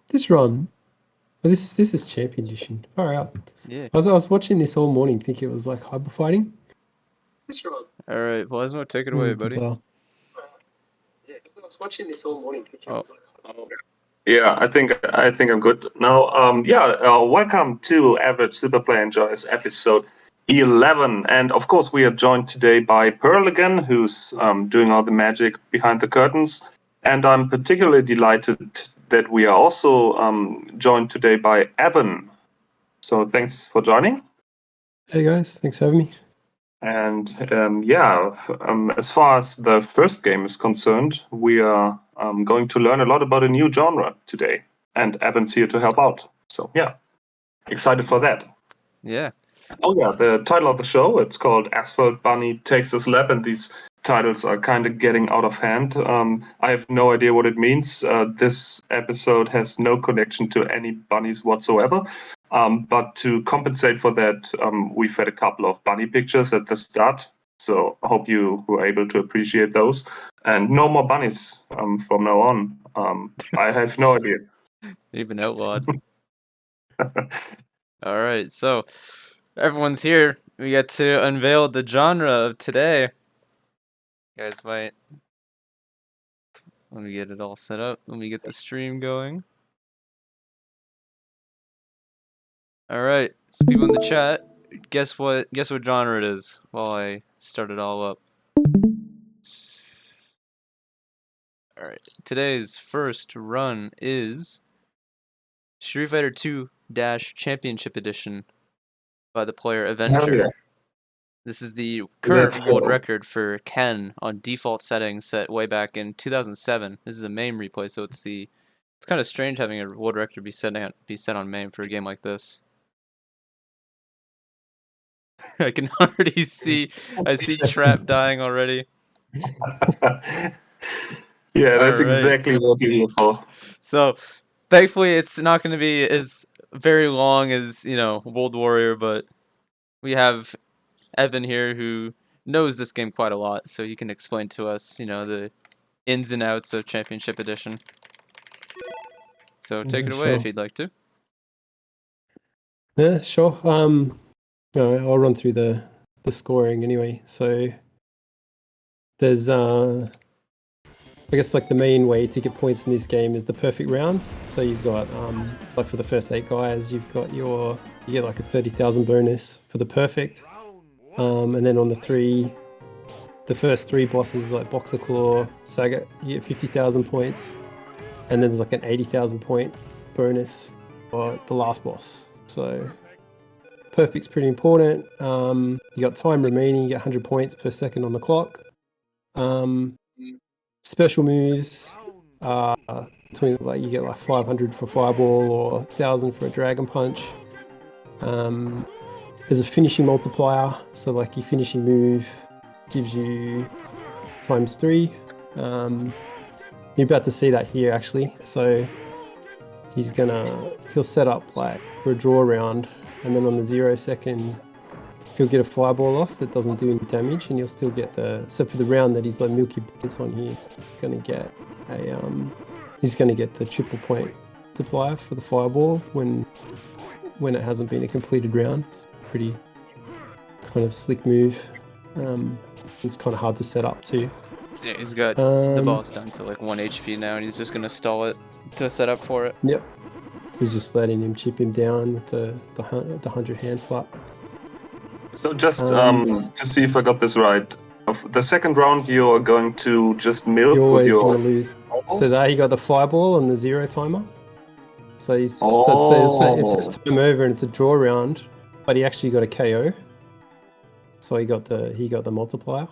This run. Well, this is Champion Edition. Far out. Yeah. I was watching this all morning, thinking it was like hyper fighting. All right, Plasmo, take it away, buddy. Bizarre. Yeah, I was watching this all morning, thinking it was like. Yeah, I think I'm good now. Welcome to Average Superplay Enjoys episode 11, and of course we are joined today by Pearl again, who's doing all the magic behind the curtains, and I'm particularly delighted that we are also joined today by Evan. So thanks for joining. Hey guys, thanks for having me. And as far as the first game is concerned, we are going to learn a lot about a new genre today. And Evan's here to help out. So, yeah, excited for that. Yeah. Oh, yeah, the title of the show, it's called Asphalt Bunny Takes a Slap, and these titles are kind of getting out of hand. I have no idea what it means. This episode has no connection to any bunnies whatsoever. But to compensate for that, we've had a couple of bunny pictures at the start. So I hope you were able to appreciate those. And no more bunnies from now on. I have no idea. You've been outlawed. All right, so everyone's here. We get to unveil the genre of today. You guys might... Let me get it all set up. Let me get the stream going. All right, so people in the chat, guess what genre it is while I start it all up. All right, today's first run is Street Fighter 2 Championship Edition by the player Avenger. Yeah. This is the current world record for Ken on default settings set way back in 2007. This is a MAME replay, so it's kind of strange having a world record be set on MAME for a game like this. I can already see Trap dying already. Yeah, that's exactly what you're here for. So, thankfully, it's not going to be as very long as, World Warrior, but we have Evan here who knows this game quite a lot, so he can explain to us, the ins and outs of Championship Edition. So take it away if you'd like to. Yeah, sure. I'll run through the scoring anyway. So there's I guess like the main way to get points in this game is the perfect rounds. So you've got like for the first 8 guys, you get like a 30,000 bonus for the perfect. And then on the first 3 bosses like Boxer Claw, Sagat, you get 50,000 points. And then there's like an 80,000 point bonus for the last boss. So perfect's pretty important. You got time remaining, you get 100 points per second on the clock. Special moves, between like you get like 500 for Fireball or 1,000 for a Dragon Punch. There's a finishing multiplier, so like your finishing move gives you ×3. You're about to see that here actually. So he'll set up like for a draw round, and then on the 0 second he'll get a Fireball off that doesn't do any damage, and you'll still get so for the round that he's like milky points on here, he's gonna get the triple point multiplier for the Fireball when it hasn't been a completed round. It's a pretty kind of slick move. It's kind of hard to set up too. Yeah, he's got the boss down to like 1 HP now, and he's just gonna stall it to set up for it. Yep. So just letting him chip him down with the 100 hand slap. So just to see if I got this right, the second round you're going to just milk with your... You always want to lose. So there he got the Fireball on the 0 timer. So it's his time over and it's a draw round, but he actually got a KO. So he got the multiplier.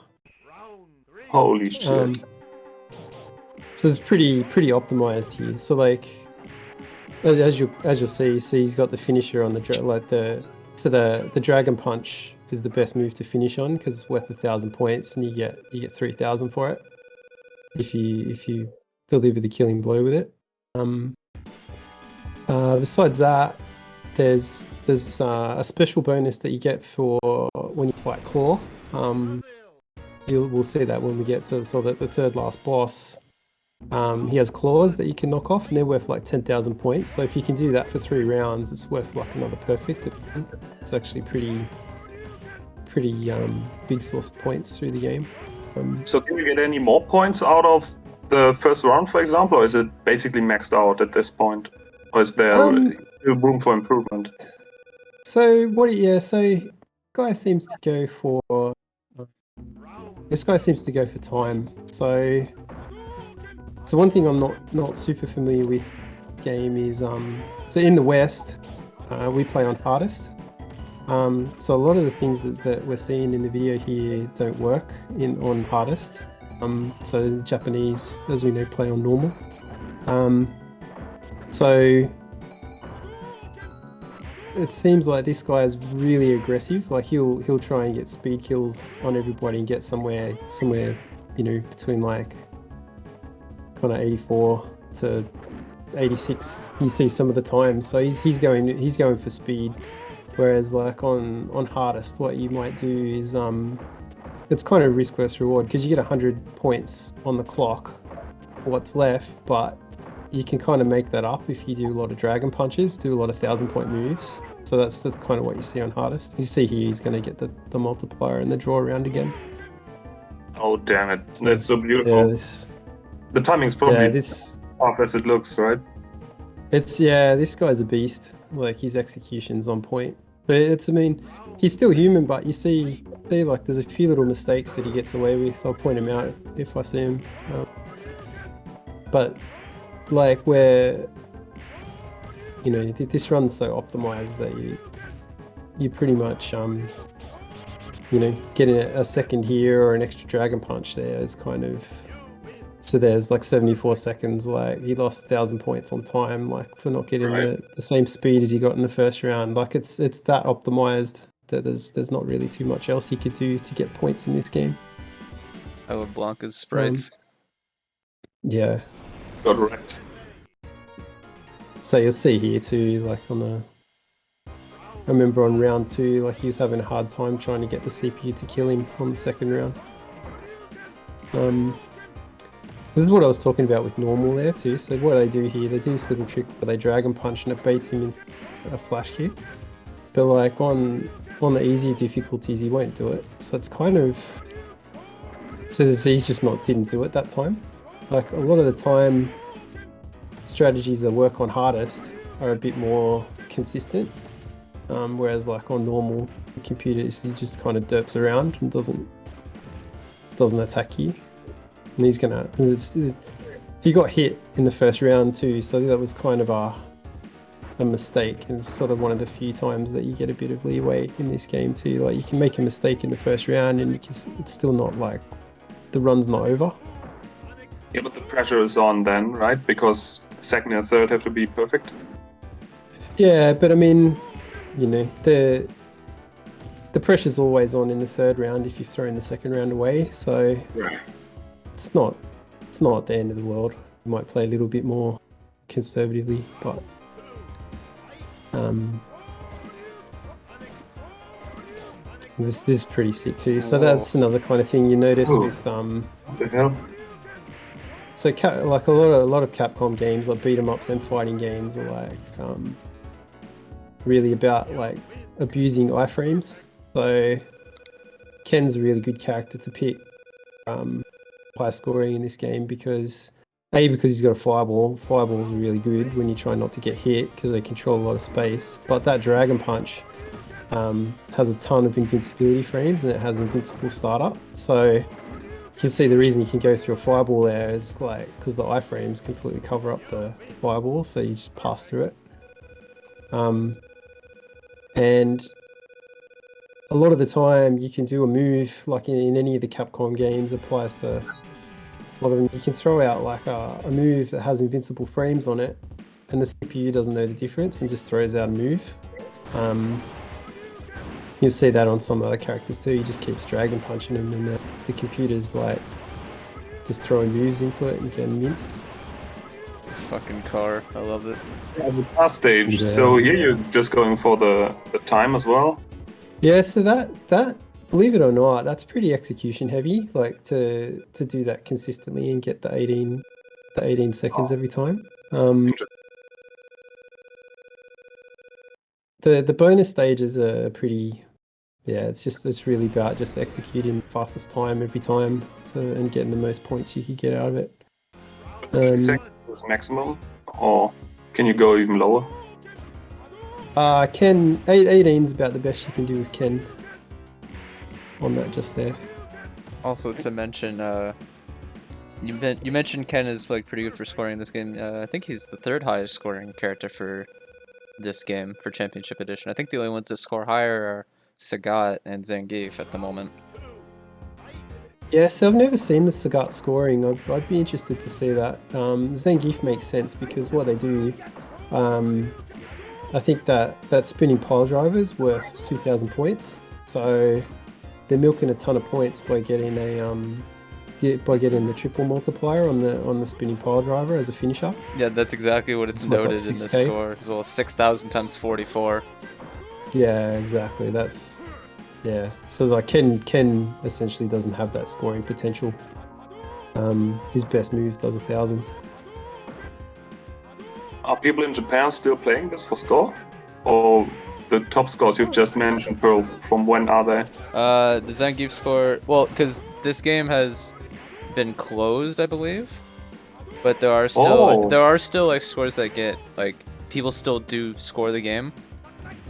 Holy shit! So it's pretty optimized here. So like, as you'll see, he's got the finisher on the Dragon Punch is the best move to finish on because it's worth 1,000 points, and you get 3,000 for it if you deliver the killing blow with it. Besides that, there's a special bonus that you get for when you fight Claw. We'll see that when we get to the third last boss. He has claws that you can knock off, and they're worth like 10,000 points. So if you can do that for 3 rounds, it's worth like another perfect. It's actually pretty big source of points through the game. So can you get any more points out of the first round, for example, or is it basically maxed out at this point, or is there room for improvement? So guy seems to go for this guy seems to go for time. So one thing I'm not super familiar with this game is so in the West we play on hardest. So a lot of the things that we're seeing in the video here don't work on hardest. So Japanese, as we know, play on normal. So it seems like this guy is really aggressive. Like he'll try and get speed kills on everybody and get somewhere, between like kind of 84 to 86. You see some of the times. So he's going for speed. Whereas like on hardest, what you might do is it's kind of risk versus reward, because you get 100 points on the clock for what's left, but you can kind of make that up if you do a lot of dragon punches, do a lot of 1,000-point moves. So that's kind of what you see on hardest. You see here he's going to get the multiplier and the draw around again. Oh damn it! That's so beautiful. Yeah, the timing's probably off as it looks, right? This guy's a beast. Like his execution's on point. But he's still human, but you see like there's a few little mistakes that he gets away with. I'll point him out if I see him. But like where, this run's so optimized that you pretty much, getting a second here or an extra dragon punch there is kind of, so there's like 74 seconds, like he lost 1,000 points on time, like for not getting the same speed as he got in the first round. Like it's that optimized that there's not really too much else he could do to get points in this game. I love Blanca's sprites. Yeah. Got wrecked. So you'll see here too, like I remember on round 2, like he was having a hard time trying to get the CPU to kill him on the second round. This is what I was talking about with normal there too. So what they do here, they do this little trick where they dragon punch and it baits him in a flash kick. But like on the easier difficulties, he won't do it. So it's kind of, so he just didn't do it that time. Like a lot of the time, strategies that work on hardest are a bit more consistent. Whereas like on normal, the computer he just kind of derps around and doesn't attack you. And he's he got hit in the first round too, so that was kind of a mistake, and it's sort of one of the few times that you get a bit of leeway in this game too. Like you can make a mistake in the first round and it's still not like, the run's not over. Yeah, but the pressure is on then, right? Because second and third have to be perfect. Yeah, but the pressure's always on in the third round if you've thrown the second round away, so it's not the end of the world. You might play a little bit more conservatively, but this is pretty sick too. So that's another kind of thing you notice with What the hell? So like a lot of Capcom games, like beat 'em ups and fighting games, are like really about like abusing iframes. So Ken's a really good character to pick high scoring in this game because he's got a fireball. Fireballs are really good when you try not to get hit because they control a lot of space. But that dragon punch has a ton of invincibility frames and it has invincible startup. So you can see the reason you can go through a fireball there is like because the iframes completely cover up the fireball, so you just pass through it. And a lot of the time you can do a move like in any of the Capcom games, applies to a lot of them. You can throw out like a move that has invincible frames on it and the CPU doesn't know the difference and just throws out a move. You'll see that on some other characters too. He just keeps dragon punching them and the computer's like just throwing moves into it and getting minced. Fucking car, I love it. Yeah, the last stage. Yeah. So here you're just going for the time as well. Yeah, so that believe it or not, that's pretty execution heavy. Like to do that consistently and get the 18 seconds every time. Interesting. The bonus stages are pretty. Yeah, it's really about just executing the fastest time every time, and getting the most points you could get out of it. 30 seconds is maximum, or can you go even lower? Ken 18 is about the best you can do with Ken. On that, just there. Also to mention, you mentioned Ken is like pretty good for scoring in this game. I think he's the third highest scoring character for this game for Championship Edition. I think the only ones that score higher are Sagat and Zangief at the moment. Yeah, so I've never seen the Sagat scoring. I'd be interested to see that. Zangief makes sense because what they do, I think that spinning pile driver is worth 2,000 points. So they're milking a ton of points by getting the triple multiplier on the spinning pile driver as a finisher. Yeah, that's exactly what it's noted in the 6K. score, as well as 6,000 times 44. Yeah, exactly. So like Ken essentially doesn't have that scoring potential. His best move does 1,000. Are people in Japan still playing this for score? Or the top scores you've just mentioned, Pearl, from when are they? The Zangief score, well, because this game has been closed, I believe, but there are still like scores that get like people still do score the game.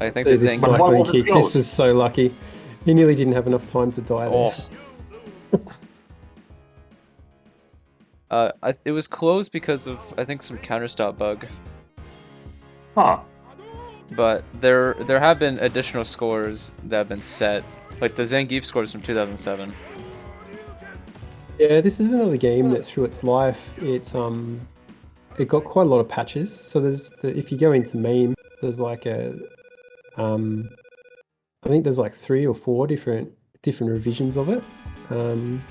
I think the This Zangief. But why cycling was it kick, this closed? was so lucky. He nearly didn't have enough time to die there. It was closed because of I think some counter stop bug. Huh. But there have been additional scores that have been set, like the Zangief scores from 2007. Yeah, this is another game that through its life, it got quite a lot of patches. So if you go into MAME, there's like I think there's like 3 or 4 different revisions of it. And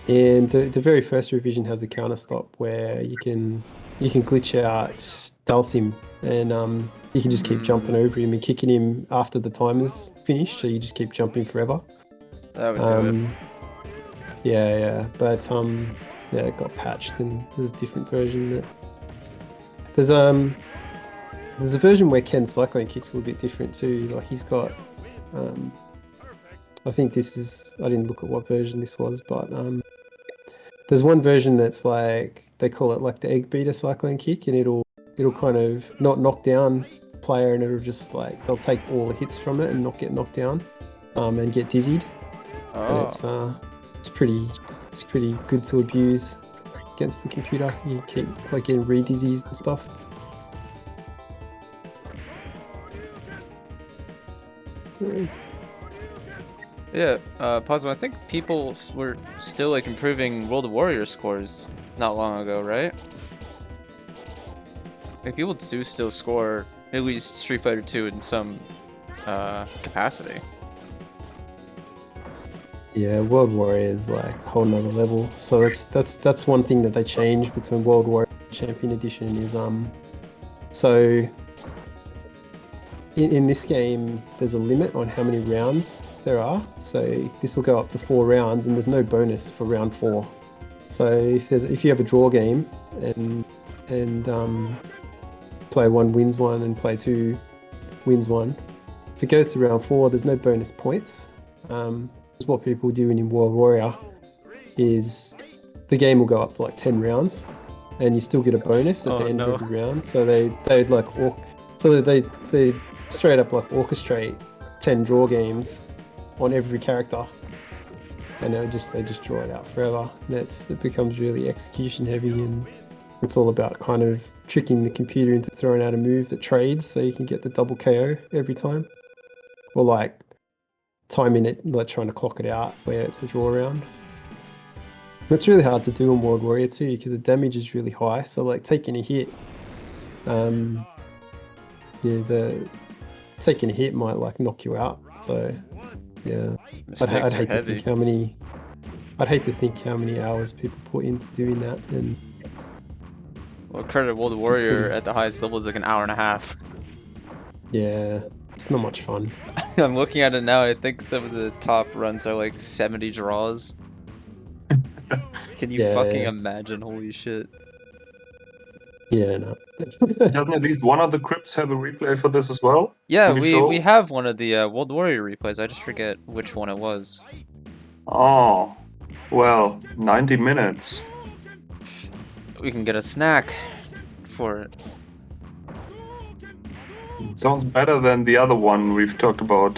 the very first revision has a counter stop where you can glitch out Dalsim, and you can just keep jumping over him and kicking him after the timer's finished. So you just keep jumping forever. That would do it. Yeah, but yeah, it got patched, and there's a different version that there's a version where Ken's cycling kick's a little bit different too. Like he's got I think this is, I didn't look at what version this was, but there's one version that's like, they call it like the egg beater cycling kick, and it'll kind of not knock down player, and it'll just like, they'll take all the hits from it and not get knocked down and get dizzied. And it's pretty good to abuse against the computer. You keep like getting re-dizzies and stuff. So, Yeah, Plasmo, I think people were still like improving World of Warrior scores not long ago, right? Like people do still score at least Street Fighter 2 in some capacity. yeah, World Warrior is like a whole nother level. So that's one thing that they changed between World Warrior and Champion Edition is so in this game there's a limit on how many rounds there are. So this will go up to 4 rounds, and there's no bonus for round 4. So if you have a draw game and player 1 wins 1 and player 2 wins 1, if it goes to round 4, there's no bonus points. What people do in World Warrior is the game will go up to like 10 rounds, and you still get a bonus at the end of every round. So they'd like they straight up like orchestrate 10 draw games on every character, and they just draw it out forever. And it becomes really execution heavy, and it's all about kind of tricking the computer into throwing out a move that trades so you can get the double KO every time, or like timing it, like trying to clock it out where it's a draw round. It's really hard to do in World Warrior too, because the damage is really high. So like taking a hit, taking a hit might like knock you out. So yeah, I'd hate to think how many hours people put into doing that. And well, credit World Warrior at the highest level is like an hour and a half. Yeah, it's not much fun. I'm looking at it now. I think some of the top runs are like 70 draws. Can you fucking imagine? Holy shit. Yeah, no. Doesn't at least one of the crypts have a replay for this as well? Yeah, Can you we show? have one of the World Warrior replays. I just forget which one it was. Oh, well, 90 minutes. We can get a snack for it. Sounds better than the other one we've talked about.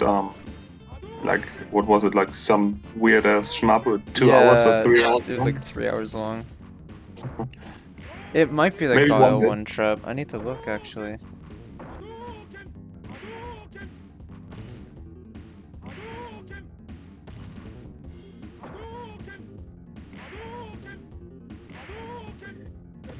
Like, what was it? Like some weird ass shmup with 2 hours or 3 hours? It was like 3 hours long. It might be the Maybe Kyle one day. one trap. I need to look actually.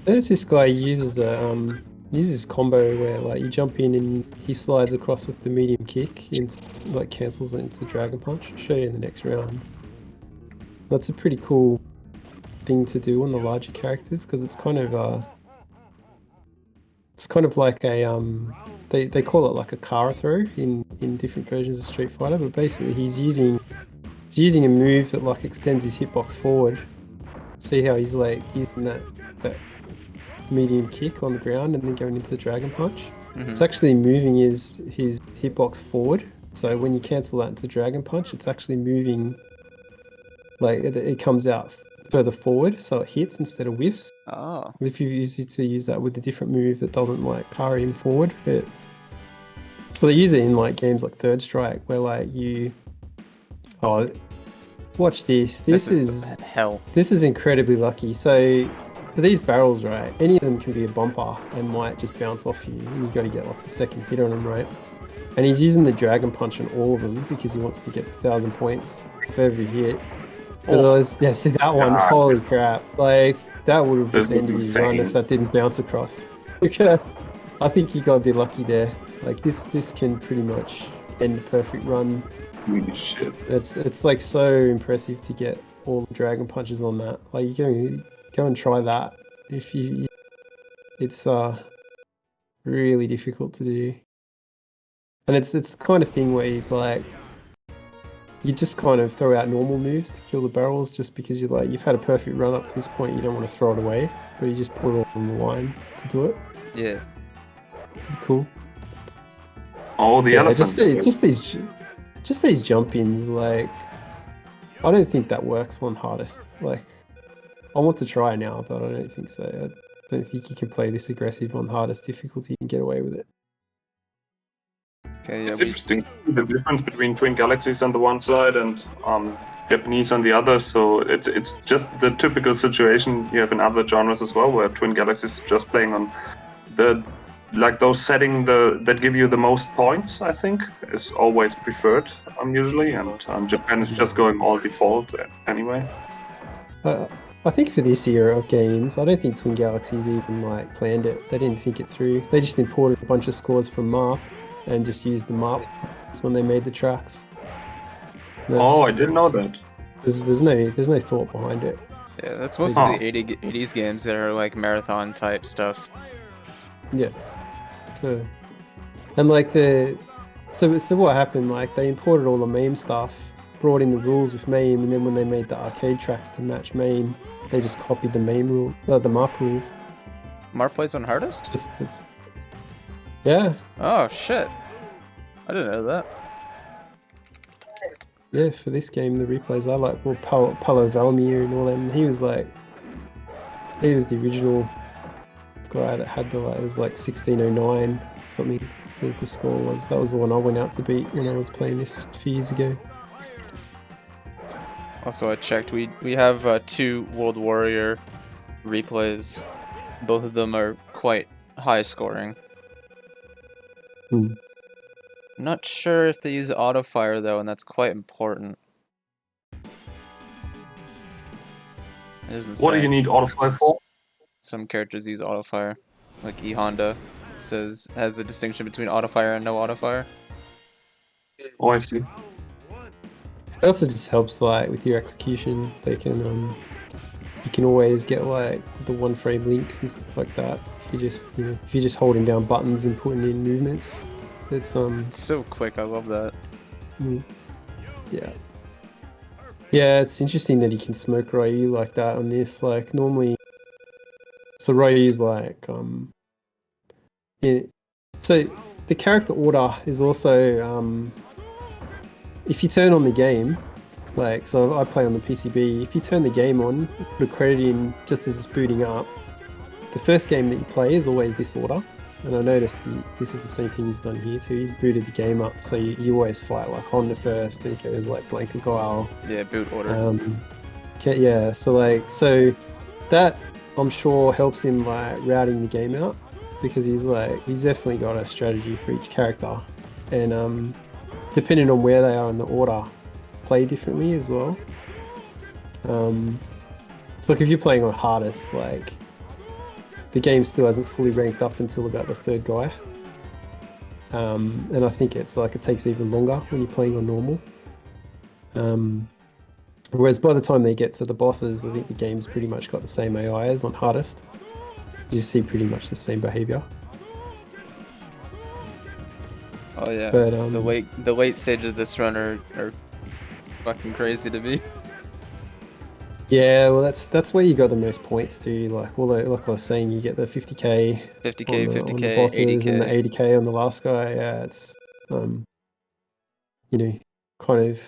There's this guy uses a uses combo where like you jump in and he slides across with the medium kick into like cancels it into Dragon Punch. I'll show you in the next round. That's a pretty cool thing to do on the larger characters because it's kind of like a they call it like a Kara throw in different versions of Street Fighter, but basically he's using a move that like extends his hitbox forward. See how he's like using that medium kick on the ground and then going into the Dragon Punch. It's actually moving his hitbox forward. So when you cancel that into Dragon Punch, it's actually moving, like it comes out further forward, so it hits instead of whiffs. Oh. If you use that with a different move that doesn't like carry him forward, so they use it in like games like Third Strike where like watch this. This is hell. This is incredibly lucky. So for these barrels, right, any of them can be a bumper and might just bounce off you, and you got to get like the second hit on them, right? And he's using the Dragon Punch on all of them because he wants to get 1,000 points for every hit. Yeah, see that one, holy crap. Like, that would have just ended his run if that didn't bounce across. I think he got a bit lucky there. Like, this can pretty much end a perfect run. Holy shit. It's like so impressive to get all the Dragon Punches on that. Like, you go and try that. It's really difficult to do. And it's the kind of thing where you just kind of throw out normal moves to kill the barrels just because you've had a perfect run up to this point, you don't want to throw it away, but you just put it all on the line to do it. Yeah. Cool. Oh, the elephants. Just these jump-ins, like, I don't think that works on hardest. Like, I want to try now, but I don't think so. I don't think you can play this aggressive on hardest difficulty and get away with it. Okay, yeah, it's interesting the difference between Twin Galaxies on the one side and Japanese on the other. So it's just the typical situation you have in other genres as well, where Twin Galaxies is just playing on those settings that give you the most points. I think is always preferred usually, and Japan is just going all default anyway. I think for this era of games, I don't think Twin Galaxies even like planned it. They didn't think it through. They just imported a bunch of scores from MARP and just used the MARP when they made the tracks. I didn't know that. There's no thought behind it. Yeah, that's most of the 80s games that are like marathon type stuff. Yeah. So what happened? Like they imported all the MAME stuff, brought in the rules with MAME, and then when they made the arcade tracks to match MAME, they just copied the MAME rule, the MARP rules. MARP plays on hardest? Yeah. Oh shit! I didn't know that. Yeah, for this game, the replays I like, well, Paulo Valmir and all them. He was the original guy that had it was like 1609 something. The score was. That was the one I went out to beat when I was playing this a few years ago. Also, I checked. We have 2 World Warrior replays. Both of them are quite high scoring. Not sure if they use auto fire though, and that's quite important. What do you need auto fire for? Some characters use auto fire, like E Honda has a distinction between auto fire and no auto fire. Oh, I see. It also just helps like with your execution. They can you can always get like the 1-frame links and stuff like that. If you're just holding down buttons and putting in movements. It's so quick. I love that. Yeah. Yeah, it's interesting that he can smoke Ryu like that on this. Like normally, so Ryu's like so the character order is also if you turn on the game, like so I play on the PCB. If you turn the game on, put a credit in just as it's booting up. The first game that you play is always this order, and I noticed this is the same thing he's done here. So he's booted the game up, so you always fight like Honda first, then it goes like Blanka Guile. Yeah, boot order. Yeah, so that I'm sure helps him like routing the game out because he's definitely got a strategy for each character, and depending on where they are in the order, play differently as well. So like if you're playing on hardest, like the game still hasn't fully ranked up until about the third guy, and I think it's like it takes even longer when you're playing on normal. Whereas by the time they get to the bosses, I think the game's pretty much got the same AI as on hardest. You see pretty much the same behavior. Oh yeah, But the late stages of this run are fucking crazy to me. yeah, well that's where you got the most points too. Like like I was saying, you get the 50k, 50k, on 50k, the bosses, and the 80k. 80k on the last guy. Yeah, it's you know, kind of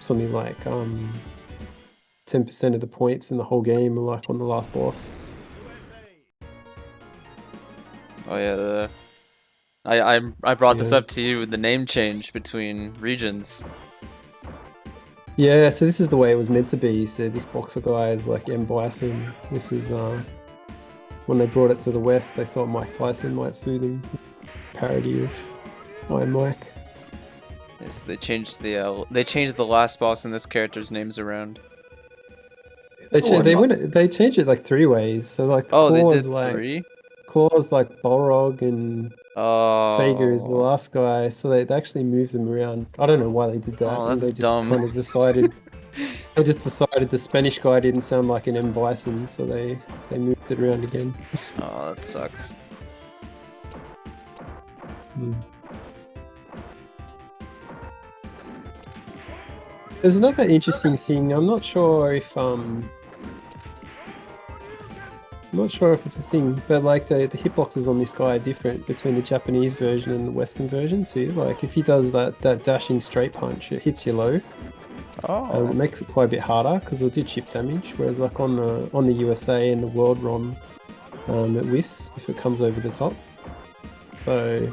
something like 10% of the points in the whole game are like on the last boss. Oh yeah, I brought this Yeah. up to you with the name change between regions. Yeah, so this is the way it was meant to be. So this boxer guy is like M. Bison. This was when they brought it to the West, they thought Mike Tyson might sue them. Parody of Iron Mike. Yes, they changed the last boss and this character's names around. They changed it like 3 ways. So like Oh, they did Claw's like Balrog and Vega is the Oh, last guy. So they actually moved them around. I don't know why they did that. oh, Or that's they just dumb. kind of decided they just decided the Spanish guy didn't sound like an M. Bison, so they moved it around again. Oh, that sucks. There's another interesting thing. I'm not sure if it's a thing, but like the hitboxes on this guy are different between the Japanese version and the Western version too. Like if he does that dashing straight punch, it hits you low. Oh, It makes it quite a bit harder because it'll do chip damage. Whereas like on the USA and the World ROM, it whiffs if it comes over the top. So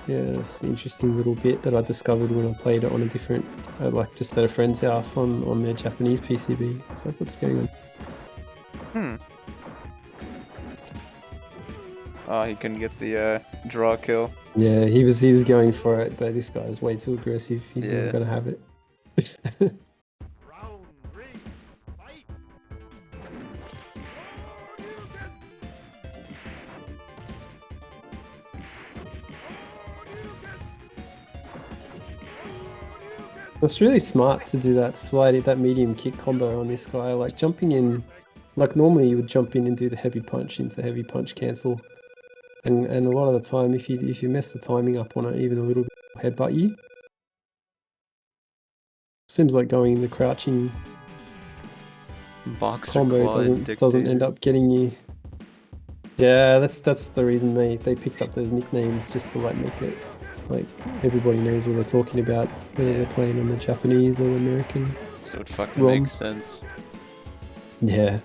yeah, it's an interesting little bit that I discovered when I played it on a different, like just at a friend's house on their Japanese PCB. It's like, what's going on? Oh, he couldn't get the draw kill. Yeah, he was going for it, but this guy's way too aggressive. He's not gonna have it. Round 3, fight! It's really smart to do that medium kick combo on this guy. Like jumping in, like normally you would jump in and do the heavy punch into heavy punch cancel, and a lot of the time if you mess the timing up on it even a little bit, headbutt you. Seems like going in the crouching Boxer combo quad doesn't end up getting you. Yeah, that's the reason they picked up those nicknames, just to like make it like everybody knows what they're talking about, whether they're playing on the Japanese or the American. So it fucking ROM. makes sense. Yeah.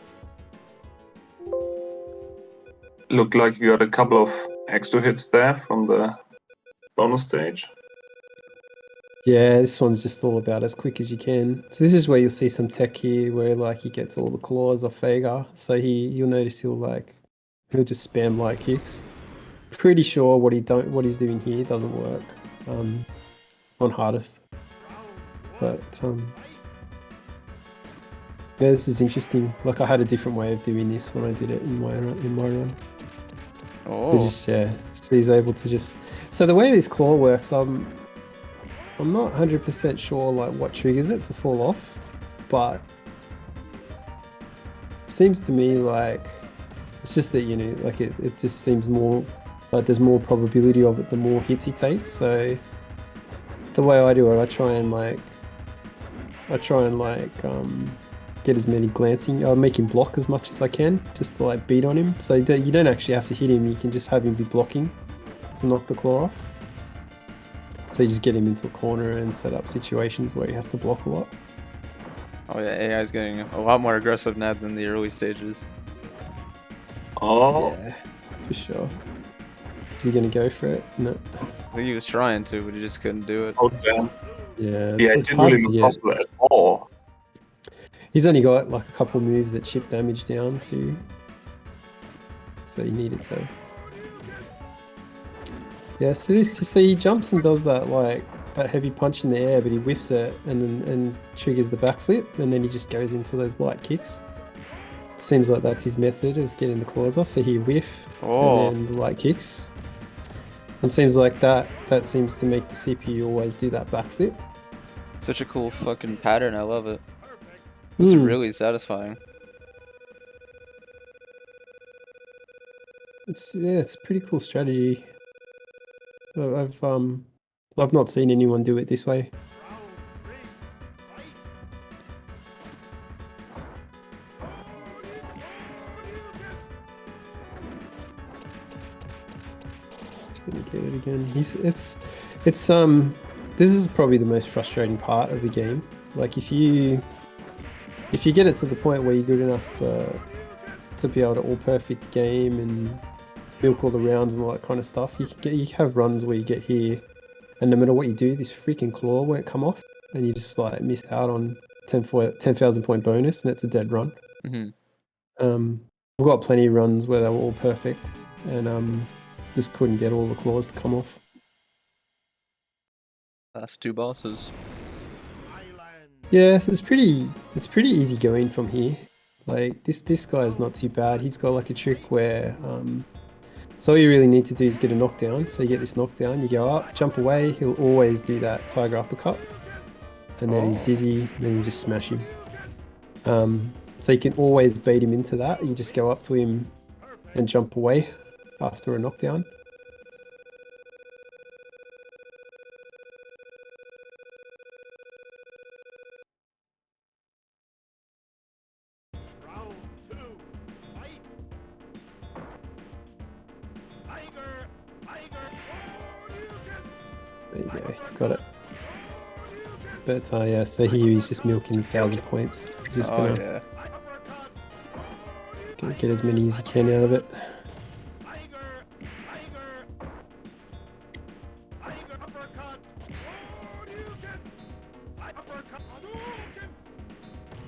Looked like you got a couple of extra hits there from the bonus stage. Yeah, this one's just all about as quick as you can. So this is where you'll see some tech here where like he gets all the claws off Vega. So you'll notice he'll just spam light kicks. Pretty sure what he's doing here doesn't work on hardest. But yeah, this is interesting. Like I had a different way of doing this when I did it in my run. Oh, So he's able to just. So the way this claw works, I'm not 100% sure like what triggers it to fall off, but it seems to me like it's just that like it just seems more like there's more probability of it the more hits he takes. So the way I do it, I try and get as many glancing. I make him block as much as I can, just to like beat on him, so that you don't actually have to hit him. You can just have him be blocking to knock the claw off. So you just get him into a corner and set up situations where he has to block a lot. Oh yeah, AI is getting a lot more aggressive now than the early stages. Oh, Yeah, for sure. Is he gonna go for it? No. I think he was trying to, but he just couldn't do it. oh damn. Yeah, Yeah, it it's didn't hard really to look get. possible at all. He's only got like a couple moves that chip damage down to, so you need it to. Yeah, so he jumps and does that that heavy punch in the air, but he whiffs it and triggers the backflip, and then he just goes into those light kicks. It seems like that's his method of getting the claws off. So he whiff Oh, and then the light kicks. And seems like that seems to make the CPU always do that backflip. such a cool fucking pattern. I love it. It's really satisfying. It's a pretty cool strategy. I've not seen anyone do it this way. He's gonna get it again. This is probably the most frustrating part of the game. Like if you get it to the point where you're good enough to be able to all perfect the game and milk all the rounds and all that kind of stuff, you have runs where you get here, and no matter what you do, this freaking claw won't come off, and you just like miss out on 10,000 point bonus, and it's a dead run. We've got plenty of runs where they were all perfect, and just couldn't get all the claws to come off. Last two bosses. Yeah, so it's pretty easy going from here. Like this guy is not too bad. He's got like a trick where so all you really need to do is get a knockdown. So you get this knockdown, you go up, jump away. He'll always do that tiger uppercut, and then he's dizzy. Then you just smash him. So you can always bait him into that. You just go up to him and jump away after a knockdown. There you go, he's got it. But yeah, so here he's just milking 1,000 points. He's just gonna get as many as he can out of it.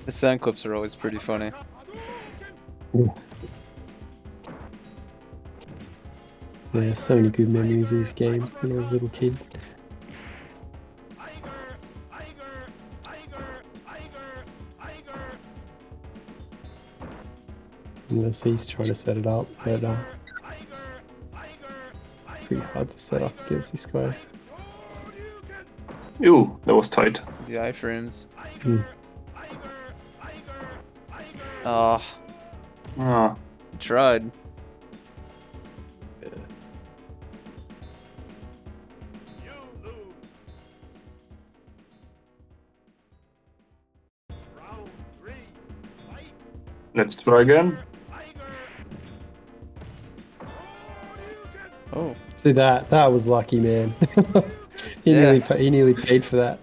The sound clips are always pretty funny. Ooh. Yeah, so many good memories of this game when I was a little kid. And so he's trying to set it up, but pretty hard to set up against this guy. Ew, that was tight. The iframes. Mm. Ah, Ah, tried. Yeah. let's try again. Oh, See that was lucky, man. he nearly paid for that.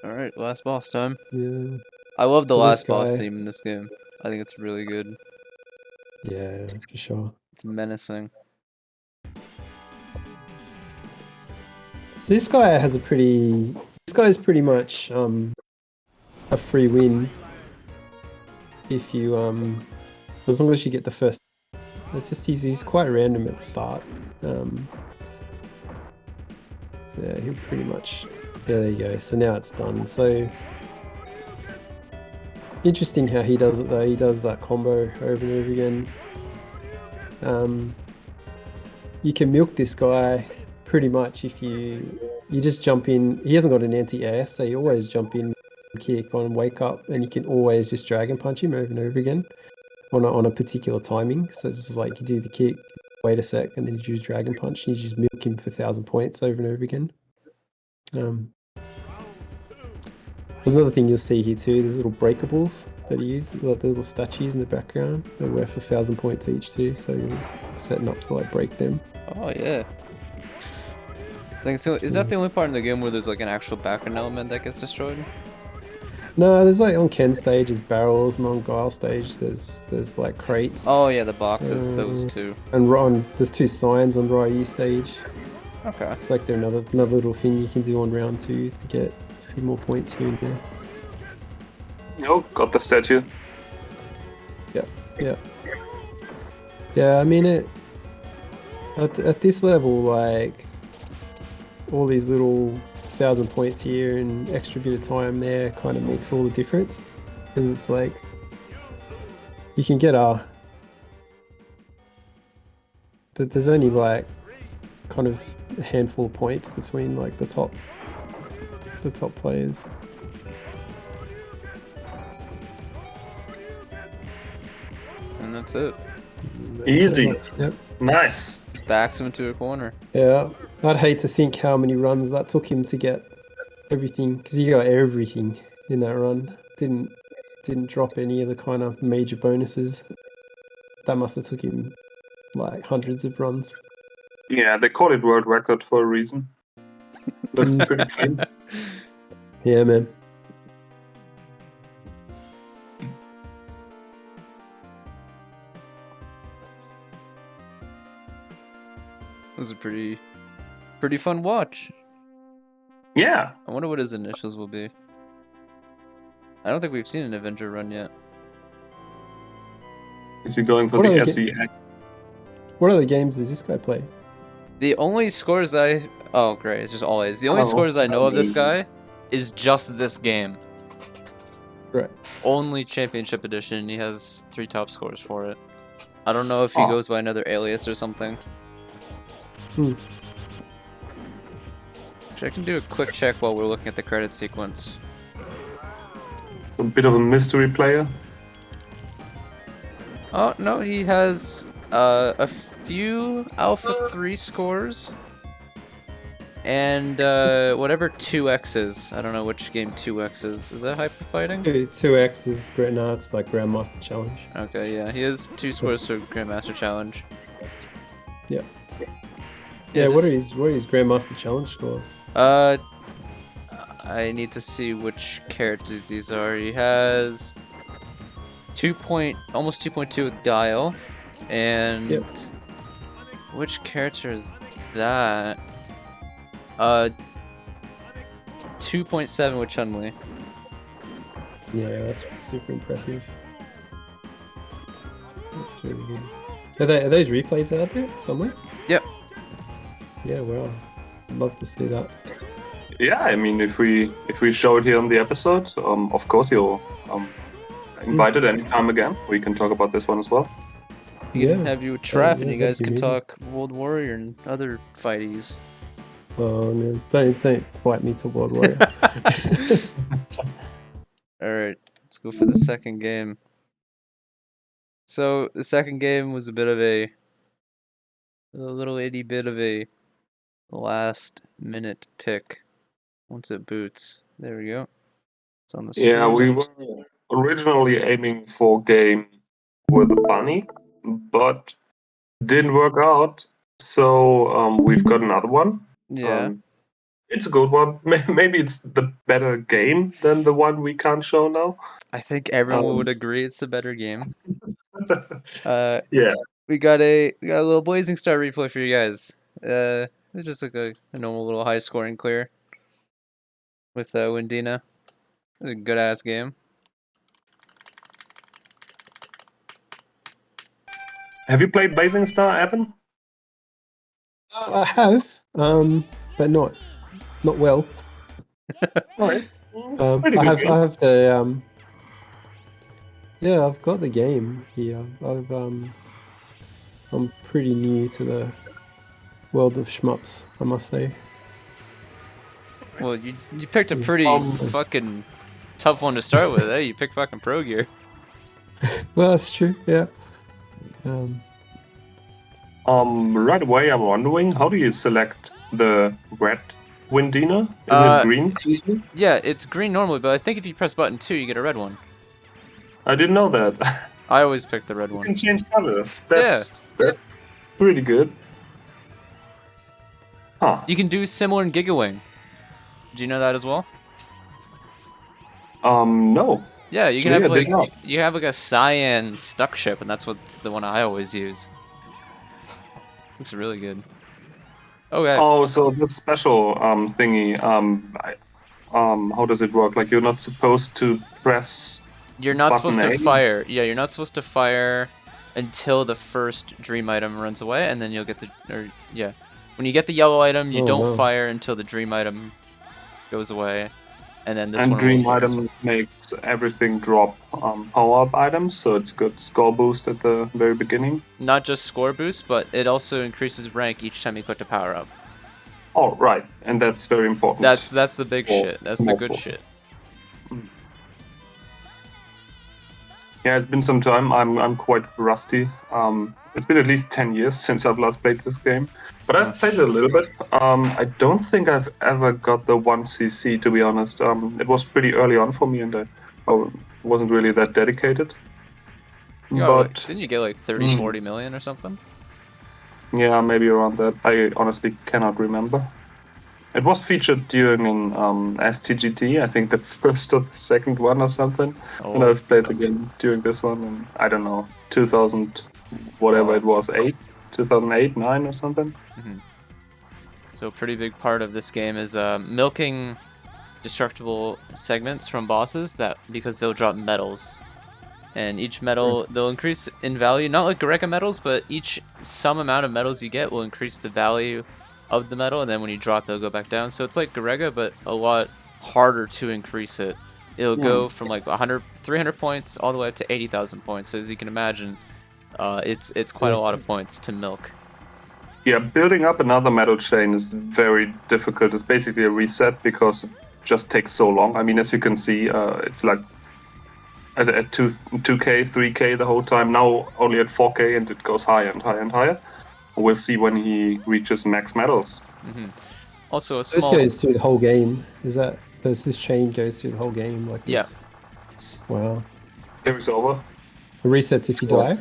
all right, last boss time. Yeah. I love the So last this boss guy- theme in this game. I think it's really good. Yeah, for sure. It's menacing. So this guy has a pretty. This guy is pretty much a free win. If you as long as you get the first. It's just he's quite random at the start. So yeah, he'll pretty much. Yeah, there you go. So now it's done. So interesting how he does it though. He does that combo over and over again. You can milk this guy pretty much if you just jump in. He hasn't got an anti-air, so you always jump in, kick on, wake up, and you can always just dragon punch him over and over again. on a particular timing. So it's just like you do the kick, wait a sec, and then you do Dragon Punch, and you just milk him for 1,000 points over and over again. There's another thing you'll see here too. There's little breakables that he uses, like the little statues in the background. They're worth 1,000 points each too. So you're setting up to like break them. Oh yeah. Like, so is that the only part in the game where there's like an actual background element that gets destroyed? No, there's like on Ken stage there's barrels, and on Guile stage there's like crates. Oh yeah, the boxes, those two. And Ron, there's 2 signs on Ryu stage. Okay. It's like they're another little thing you can do on round 2 to get a few more points here and there. Oh, got the statue. Yeah, I mean at this level, like all these little 1,000 points here and extra bit of time there kind of makes all the difference, because it's like you can get there's only like kind of a handful of points between like the top players. And that's it. Easy. Yep. Nice. Backs him into a corner. Yeah, I'd hate to think how many runs that took him to get everything, because he got everything in that run. Didn't drop any of the kind of major bonuses. That must have took him like hundreds of runs. Yeah, they call it world record for a reason. Looks pretty clean. Yeah, man. It was a pretty fun watch. Yeah. I wonder what his initials will be. I don't think we've seen an Avenger run yet. Is he going for What the are the SEX? What other games does this guy play? The only scores oh great, it's just all A's. The only scores I know of this guy is just this game. Right. Only Championship Edition. He has 3 top scores for it. I don't know if he goes by another alias or something. Actually, I can do a quick check while we're looking at the credit sequence. A bit of a mystery player. Oh no, he has a few Alpha 3 scores and whatever 2X is. I don't know which game 2X is. Is that Hyper Fighting? 2X is great. No, it's like Grandmaster Challenge. Okay, yeah, he has 2 scores for Grandmaster Challenge. Yeah. Yeah, Yeah, what are his Grandmaster Challenge scores? I need to see which characters these are. He has almost 2.2 with Guile, and which character is that? 2.7 with Chun-Li. Yeah, that's super impressive. That's really good. Are those replays out there somewhere? Yep. Yeah, wow. I'd love to see that. Yeah, I mean, if we show it here on the episode, of course you'll invited anytime again. We can talk about this one as well. We can have you a trap, yeah, and you that'd guys be can amazing. talk World Warrior and other fighties. Oh man, don't invite me to World Warrior. Alright, let's go for the second game. So, the second game was a little itty bit of a last minute pick. Once it boots. There we go. It's on the screen. Yeah, we were originally aiming for a game with a bunny, but didn't work out. So we've got another one. Yeah. It's a good one. Maybe it's the better game than the one we can't show now. I think everyone would agree it's the better game. Yeah. We got a little Blazing Star replay for you guys. It's just like a normal little high scoring clear with Windina. It's a good ass game. Have you played Blazing Star, Evan? I have, but not well. Alright. I have the yeah, I've got the game here. I'm pretty new to the world of shmups, I must say. Well, you picked a pretty fucking tough one to start with, eh? You picked fucking Pro Gear. Well, that's true. Yeah. Right away, I'm wondering, how do you select the red Windina? Isn't it green usually? Yeah, it's green normally, but I think if you press button 2, you get a red one. I didn't know that. I always pick the red You one. can change colors. Yeah. That's pretty good. Huh. You can do similar in Gigawing. Do you know that as well? No. Yeah, you can Actually, have I did not. you have like a cyan stuck ship, and that's what the one I always use. Looks really good. Okay. Oh, so the special thingy. How does it work? Like you're not supposed to press You're not button supposed to A. fire. Yeah, you're not supposed to fire until the first dream item runs away, and then you'll get yeah. When you get the yellow item, you Oh, don't no. fire until the dream item goes away, and then this And one dream will. item makes everything drop power-up items, so it's good score boost at the very beginning. Not just score boost, but it also increases rank each time you click a power up. Oh, right, and that's very important. That's the big for shit. That's the small good bosses. shit. Yeah, it's been some time. I'm quite rusty. It's been at least 10 years since I've last played this game, but I've played it a little bit. I don't think I've ever got the 1cc, to be honest. It was pretty early on for me, and I wasn't really that dedicated. You got, But didn't you get like 30, 40 million or something? yeah, maybe around that. I honestly cannot remember. It was featured during an STGT, I think the first or the second one or something. And Oh, I've played again during this one in, I don't know, 2000, whatever Oh. it was, 2008, 9 or something. so a pretty big part of this game is milking destructible segments from bosses because they'll drop medals. And each medal, they'll increase in value, not like Goreka medals, but some amount of medals you get will increase the value of the medal, and then when you drop, it'll go back down. So it's like Goreka, but a lot harder to increase it. It'll go from like 300 points all the way up to 80,000 points. So as you can imagine, it's quite a lot of points to milk. Yeah, building up another medal chain is very difficult. It's basically a reset because it just takes so long. I mean, as you can see, it's like at 2K, 3K the whole time. Now only at 4K, and it goes higher and higher and higher. We'll see when he reaches max medals. Also, a This small goes through the whole game. This chain goes through the whole game like Yeah. this? Wow. Game's over. It resets if you die?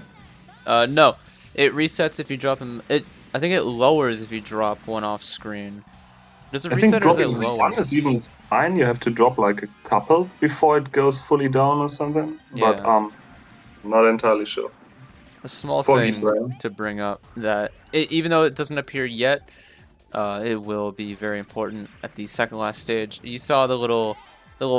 no, it resets if you drop him. I think it lowers if you drop one off screen. Does it I think reset or is it dropping lower? one is even fine. You have to drop like a couple before it goes fully down or something. But Yeah. not entirely sure. A small For me, thing Brian. to bring up that even though it doesn't appear yet, it will be very important at the second last stage. You saw the little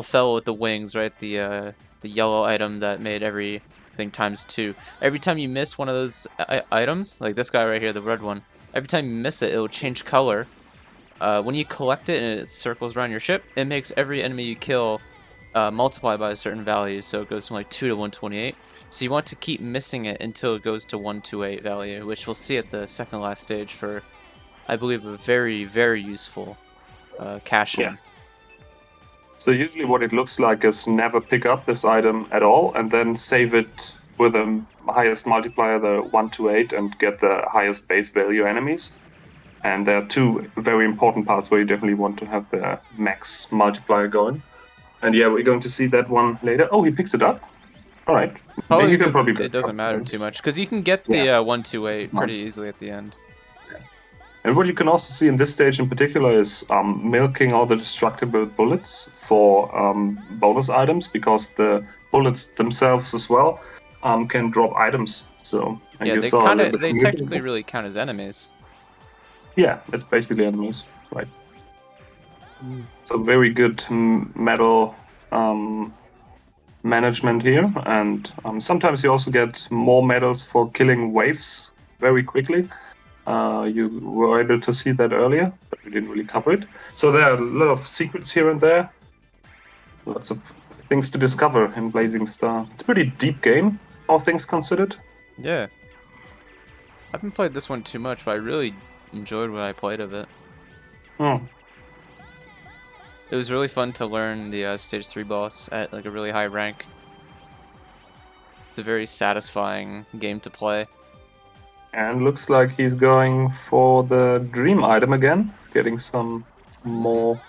fellow with the wings, right? The yellow item that made everything ×2. Every time you miss one of those items, like this guy right here, the red one, every time you miss it, it will change color. When you collect it and it circles around your ship, it makes every enemy you kill multiply by a certain value. So it goes from like 2 to 128. So you want to keep missing it until it goes to 128 value, which we'll see at the second last stage for, I believe, a very, very useful cash-in. Yes. So usually what it looks like is never pick up this item at all and then save it with the highest multiplier, the 128, and get the highest base value enemies. And there are two very important parts where you definitely want to have the max multiplier going. And yeah, we're going to see that one later. Oh, he picks it up. All right. Probably You can because probably it doesn't matter too much, because you can get Yeah. the 128 pretty easily at the end. And what you can also see in this stage in particular is milking all the destructible bullets for bonus items, because the bullets themselves as well can drop items. So and Yeah, you they saw a little bit they from technically YouTube. really count as enemies. Yeah, it's basically enemies, right? So very good medal management here, and sometimes you also get more medals for killing waves very quickly. You were able to see that earlier, but we didn't really cover it. So there are a lot of secrets here and there. Lots of things to discover in Blazing Star. It's a pretty deep game, all things considered. Yeah. I haven't played this one too much, but I really enjoyed what I played of it. Hmm. It was really fun to learn the stage 3 boss at like a really high rank. It's a very satisfying game to play. And looks like he's going for the dream item again, getting some more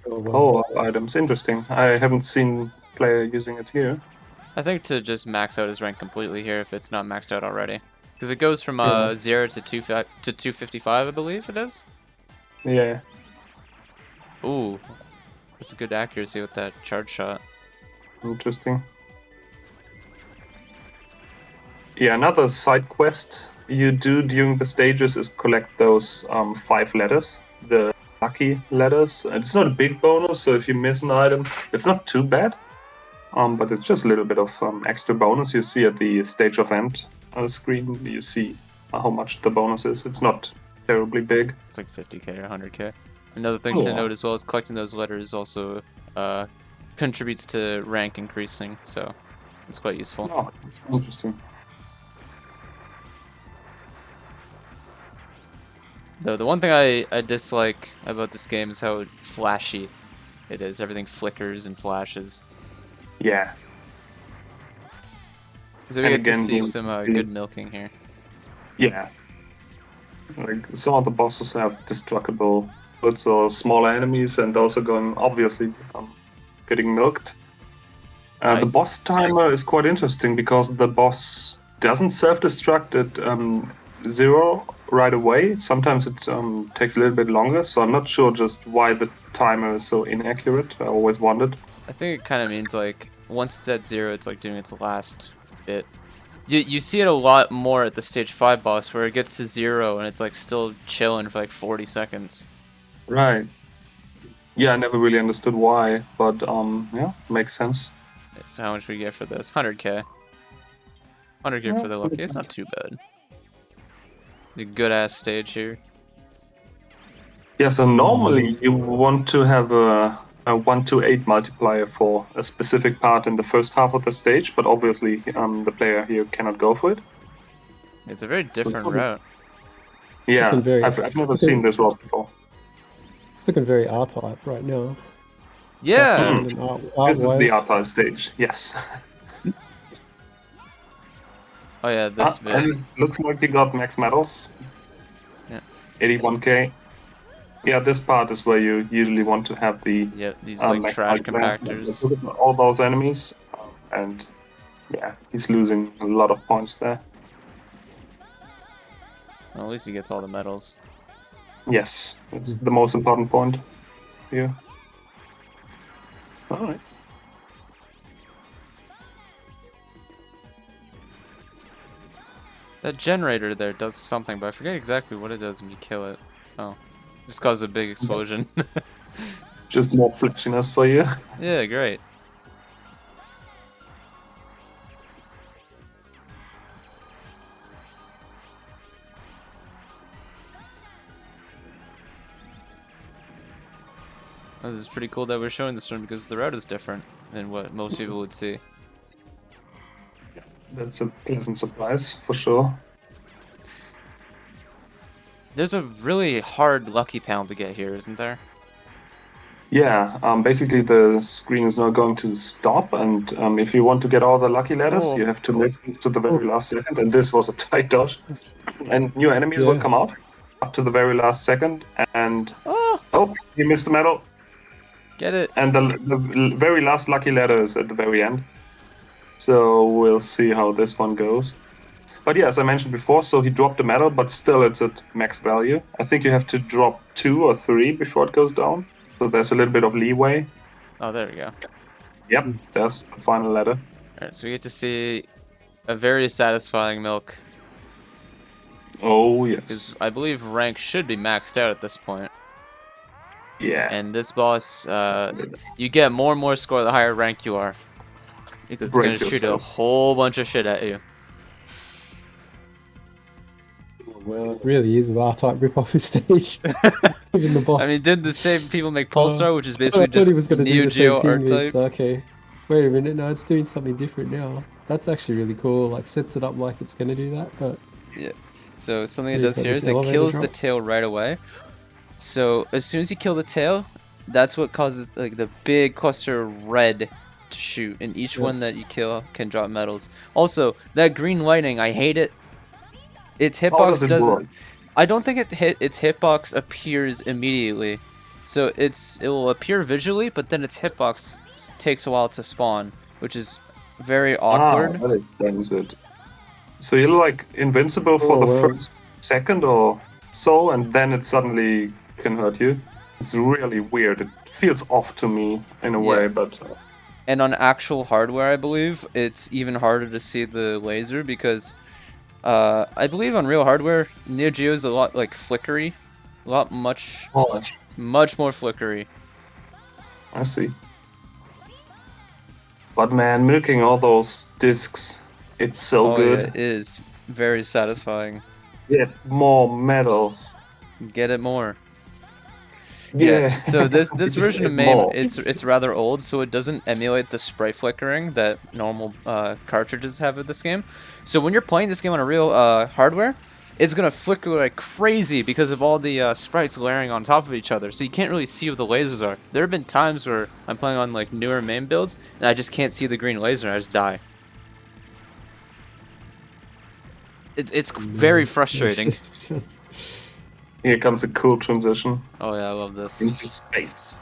Oh, wow. power-up items. Interesting. I haven't seen player using it here. I think to just max out his rank completely here if it's not maxed out already. Because it goes from Yeah. 0 to 255, I believe it is. Yeah. Ooh, that's a good accuracy with that charge shot. Interesting. Yeah, another side quest you do during the stages is collect those 5 letters, the lucky letters. And it's not a big bonus, so if you miss an item, it's not too bad. But it's just a little bit of extra bonus. You see at the stage of end screen, you see how much the bonus is. It's not terribly big. It's like 50k or 100k. Another thing Oh, to wow. note as well is collecting those letters also contributes to rank increasing, so it's quite useful. Oh, interesting. Though the one thing I dislike about this game is how flashy it is. Everything flickers and flashes. Yeah. So we And get to again, see you some can see- good milking here. Yeah. Like some of the bosses have destructible bullets or smaller enemies, and those are going obviously getting milked. The boss timer is quite interesting because the boss doesn't self-destruct at 0 right away. Sometimes it takes a little bit longer, so I'm not sure just why the timer is so inaccurate. I always wondered. I think it kind of means like once it's at 0, it's like doing its last bit. You see it a lot more at the stage 5 boss where it gets to 0 and it's like still chilling for like 40 seconds. Right. Yeah, I never really understood why, but yeah, makes sense. So how much we get for this? 100k. 100k for the lucky. It's not too bad. A good ass stage here. Yeah, so normally you want to have a 1-to-8 multiplier for a specific part in the first half of the stage, but obviously the player here cannot go for it. It's a very different It's- route. Yeah, looking very- I've never seen this route before. It's looking very R-type right now. Yeah. Background and This is the art-wise. R-type stage, yes. Oh yeah, this bit. And looks like you got max medals. Yeah. 81k. Yeah, this part is where you usually want to have the Yep, these like max trash multiplier. compactors. Look at all those enemies, and yeah, he's losing a lot of points there. Well, at least he gets all the medals. Yes, it's the most important point here. Alright. That generator there does something, but I forget exactly what it does when you kill it. Oh, just causes a big explosion. Just more flashiness for you. Yeah, great. This is pretty cool that we're showing this one because the route is different than what most people would see. That's a pleasant surprise, for sure. There's a really hard lucky pound to get here, isn't there? Yeah, basically the screen is now going to stop, and if you want to get all the lucky letters, Oh. you have to make things to the very last second, and this was a tight dodge. And new enemies will Yeah. come out up to the very last second, and Oh, oh, you missed the medal, get it. and the very last lucky letter is at the very end. So we'll see how this one goes. But yeah, as I mentioned before, so he dropped the medal, but still it's at max value. I think you have to drop 2 or 3 before it goes down. So there's a little bit of leeway. Oh, there we go. Yep, that's the final letter. Alright, so we get to see a very satisfying milk. Oh, Because yes. I believe rank should be maxed out at this point. Yeah. And this boss, you get more and more score the higher rank you are. Because it's going Brace to shoot a yourself. whole bunch of shit at you. Well, it really is a R-type rip-off this stage. Even the boss. I mean, did the same people make Pulsar, which is I basically thought just he was going to do Neo the same Geo thing. R-Type? Okay, wait a minute. No, it's doing something different now. That's actually really cool. Like sets it up like it's going to do that, but Yeah. So something it Yeah, does got here this is it elevator kills the drop. tail right away. So as soon as you kill the tail, that's what causes like the big cluster of red to shoot, and each Yep. one that you kill can drop medals. Also, that green lightning, I hate it. Its How does hitbox it doesn't. work? I don't think its hitbox appears immediately, so it will appear visually, but then its hitbox takes a while to spawn, which is very awkward. That explains it. So you're like invincible for Oh, the wow. first second or so, and then it suddenly can hurt you. It's really weird. It feels off to me in a Yeah. way, but And on actual hardware, I believe it's even harder to see the laser because I believe on real hardware, Neo Geo is a lot like flickery, much more flickery. I see. But man, milking all those discs, it's so Oh good. yeah, it is very satisfying. Get more medals. Get it more. Yeah. So this version of Get MAME, more. it's rather old, so it doesn't emulate the sprite flickering that normal cartridges have with this game. So when you're playing this game on a real hardware, it's gonna flicker like crazy because of all the sprites layering on top of each other. So you can't really see what the lasers are. There have been times where I'm playing on like newer MAME builds and I just can't see the green laser and I just die. It's very frustrating. Here comes a cool transition Oh yeah, I love this. into space.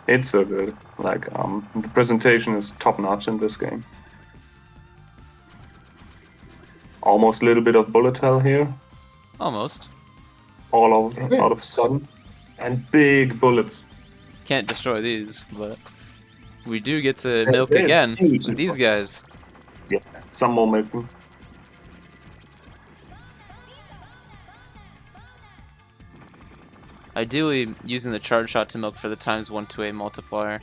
It's so good. Like, the presentation is top notch in this game. Almost a little bit of bullet hell here, Almost. all of a sudden, and big bullets. Can't destroy these, but we do get to Yeah, milk they're again huge with these bullets. guys. Yeah, some more milking. Ideally, using the charge shot to milk for the ×128 multiplier.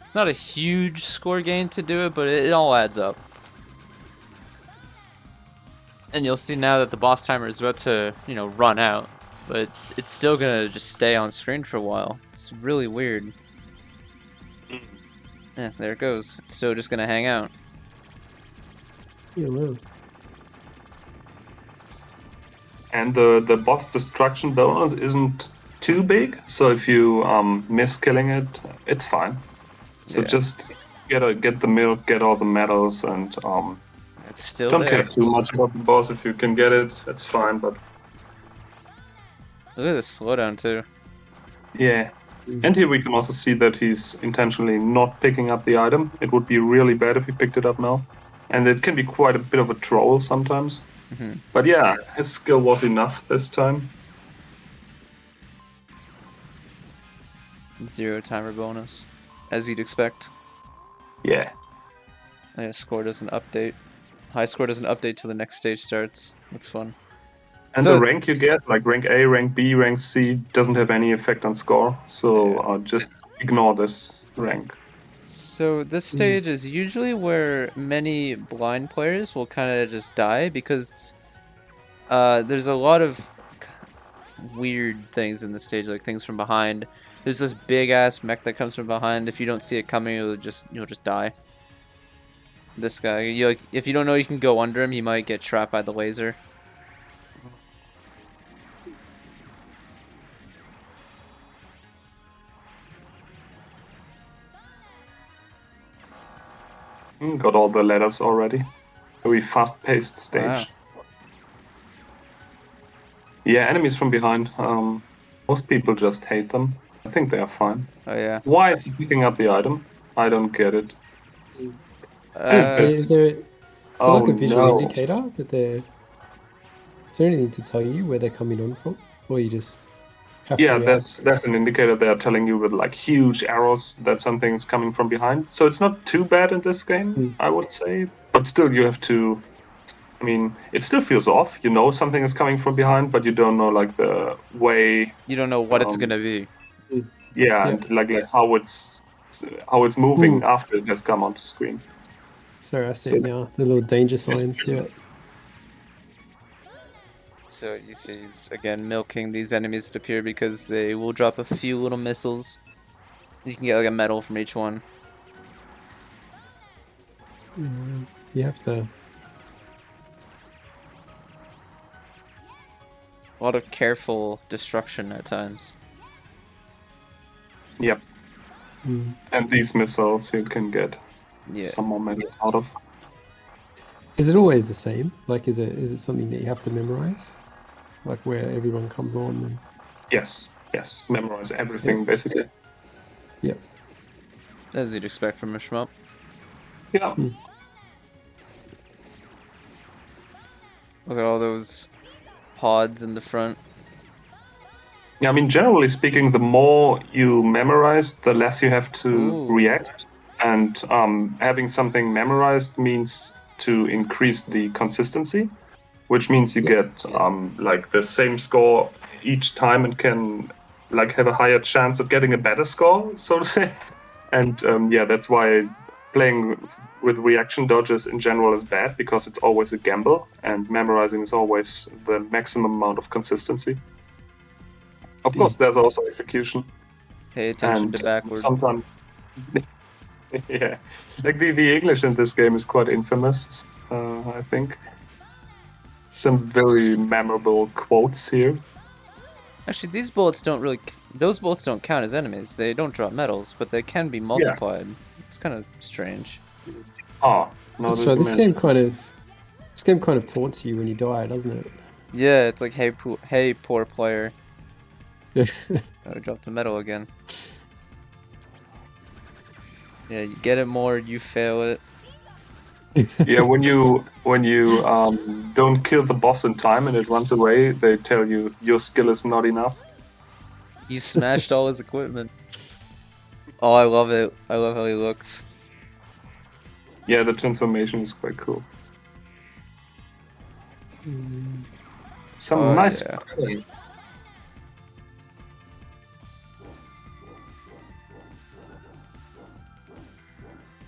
It's not a huge score gain to do it, but it all adds up. And you'll see now that the boss timer is about to, run out, but it's still gonna just stay on screen for a while. It's really weird. Yeah, there it goes. It's still just gonna hang out. Yeah, wow. And the boss destruction bonus isn't too big, so if you miss killing it, it's fine. So Yeah. just get the milk, get all the medals, and It's still don't there. care too much about the boss. If you can get it, that's fine. But Look at this slowdown too. yeah, and here we can also see that he's intentionally not picking up the item. It would be really bad if he picked it up now, and it can be quite a bit of a troll sometimes. Hmm. But yeah, his skill was enough this time. 0 timer bonus, as you'd expect. Yeah. Yeah, score doesn't update. High score doesn't update till the next stage starts. That's fun. And So- the rank you get, like rank A, rank B, rank C, doesn't have any effect on score. So just ignore this rank. So this stage is usually where many blind players will kind of just die because there's a lot of weird things in the stage, like things from behind. There's this big ass mech that comes from behind. If you don't see it coming, you'll just die. This guy, if you don't know you can go under him, he might get trapped by the laser. Got all the letters already. Very fast-paced stage. Wow. Yeah, enemies from behind. Most people just hate them. I think they are fine. Oh yeah. Why is he picking up the item? I don't get it. Is there Oh, like a visual no. indicator that they're... Is there anything to tell you where they're coming on from? Or you just have to Yeah, react? that's an indicator they are telling you with like huge arrows that something is coming from behind. So it's not too bad in this game, I would say. But still, you have to. I mean, it still feels off. You know something is coming from behind, but you don't know like the way. You don't know what it's gonna be. Yeah, and like how it's moving Ooh. after it has come onto screen. Sorry, I see it now. The little danger signs to true. it. So you see, he's again milking these enemies that appear because they will drop a few little missiles. You can get like a medal from each one. You have to... A lot of careful destruction at times. Yep. Mm. And these missiles you can get Yeah. some more medals out of. Is it always the same? Like, is it something that you have to memorize? Like where everyone comes on and Yes, memorize everything basically. yep. As you'd expect from a shmup. Yeah. Look at all those pods in the front. Yeah, I mean, generally speaking, the more you memorize, the less you have to Ooh. react. And having something memorized means to increase the consistency, which means you get like the same score each time and can like have a higher chance of getting a better score, so to say. And yeah, that's why playing with reaction dodges in general is bad, because it's always a gamble, and memorizing is always the maximum amount of consistency. Of course, there's also execution, Pay attention and to backward. sometimes, yeah, like the English in this game is quite infamous. I think some very memorable quotes here. Actually, these bullets don't really. Those bullets don't count as enemies. They don't drop medals, but they can be multiplied. It's kind of strange. Ah, no, That's right. This game kind of taunts you when you die, doesn't it? Yeah, it's like, hey, poor player. Yeah. Oh, we dropped a medal again. Yeah, you get it more, you fail it. Yeah, when you don't kill the boss in time and it runs away, they tell you your skill is not enough. You smashed all his equipment. Oh, I love it. I love how he looks. Yeah, the transformation is quite cool. Some Oh, nice yeah. sprays.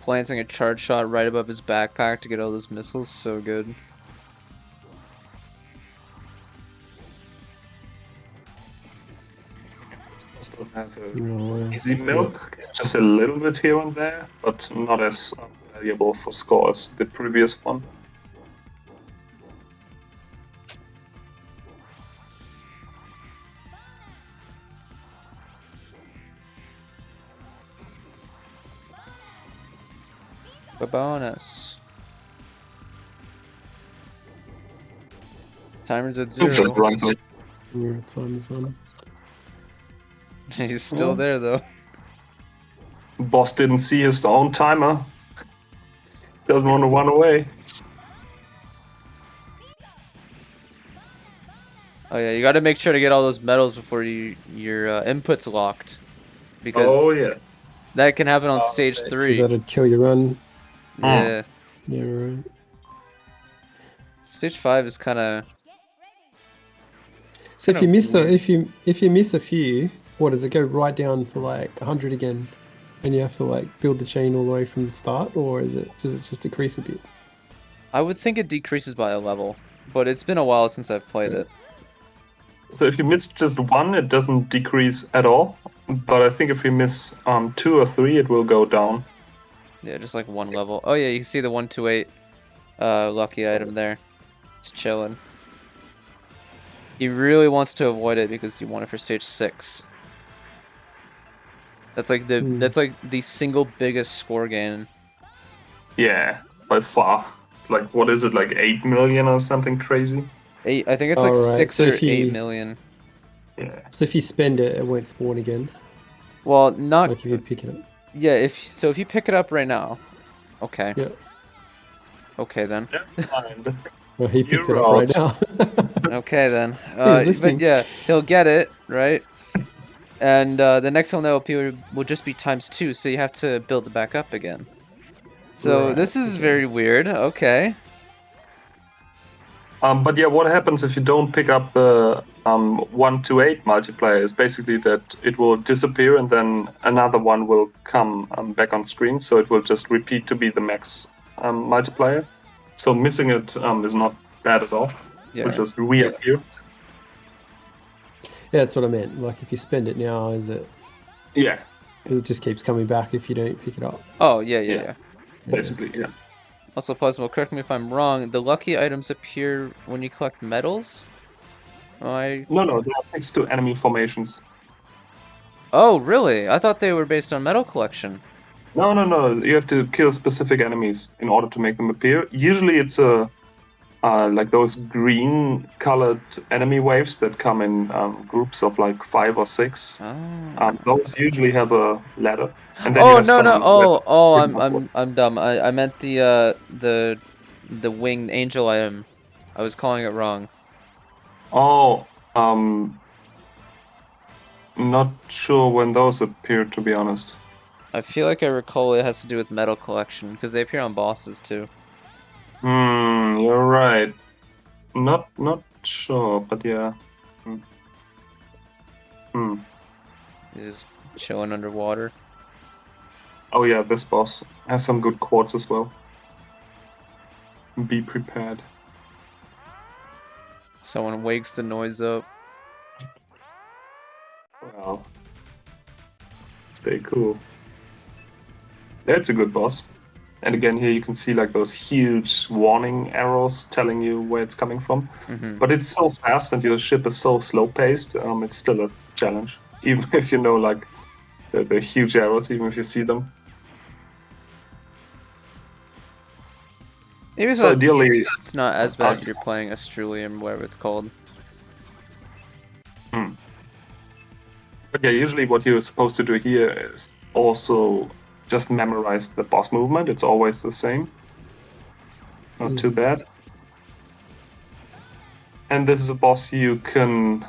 Planting a charge shot right above his backpack to get all those missiles, so good. Still have No, easy milk, just a little bit here and there, but not as valuable for score as the previous one. A bonus. Timer's at It 0. just runs away. time's on. He's still there, though. Boss didn't see his own timer. Doesn't want to run away. Oh yeah, you got to make sure to get all those medals before your input's locked, because Oh yes. that can happen on stage Because 3. that'd kill your run. Yeah, Yeah, right. stage 5 is kind of. So if Kinda you miss weird. if you miss a few, what does it go right down to like 100 again, and you have to like build the chain all the way from the start, or does it just decrease a bit? I would think it decreases by a level, but it's been a while since I've played it. So if you miss just one, it doesn't decrease at all. But I think if you miss 2 or 3, it will go down. Yeah, just like one level. Oh yeah, you can see the 128 lucky item there. Just chilling. He really wants to avoid it because he won it for stage 6. That's like the single biggest score gain. Yeah, by far. It's like, what is it, like 8 million or something crazy? I think it's like Alright, 6 so or if you- 8 million. Yeah. So if you spend it, it won't spawn again. Well, not Like if you pick it up. yeah. If you pick it up right now, okay. Yeah. Okay then. And Well, he picked it You're up right out. now. Okay then. was listening. But yeah, he'll get it right. And the next one that will appear will just be ×2, so you have to build it back up again. So Right, this is okay. very weird. Okay. but yeah, what happens if you don't pick up the 1 to 8 multiplayer is basically that it will disappear and then another one will come back on screen. So it will just repeat to be the max multiplayer. So missing it is not bad at all. It will Yeah. just reappear. Yeah, that's what I meant. Like if you spend it now, is it Yeah, just keeps coming back if you don't pick it up? Oh yeah. Yeah. basically, yeah. Also, Plasmo, correct me if I'm wrong. The lucky items appear when you collect medals. No, they are next to enemy formations. Oh, really? I thought they were based on medal collection. No, no, no. You have to kill specific enemies in order to make them appear. Usually, it's a like those green-colored enemy waves that come in groups of like 5 or 6. Oh. Those usually have a ladder, and then you Oh have no some no. red Oh, green upward. I'm dumb. I meant the winged angel item. I was calling it wrong. Oh, not sure when those appear, to be honest. I feel like I recall it has to do with medal collection because they appear on bosses too. You're right. Not sure, but yeah. Hmm. Hmm. He's chilling underwater. Oh yeah, this boss has some good quartz as well. Be prepared. Someone wakes the noise up. Wow. Stay cool. That's a good boss. And again, here you can see like those huge warning arrows telling you where it's coming from. Hmm. But it's so fast and your ship is so slow paced, it's still a challenge. Even if you know like the huge arrows, even if you see them. Maybe it's So not. ideally, It's not as bad if you're playing Astrulium, whatever it's called. But yeah, usually what you're supposed to do here is also just memorize the boss movement. It's always the same. Not too bad. And this is a boss you can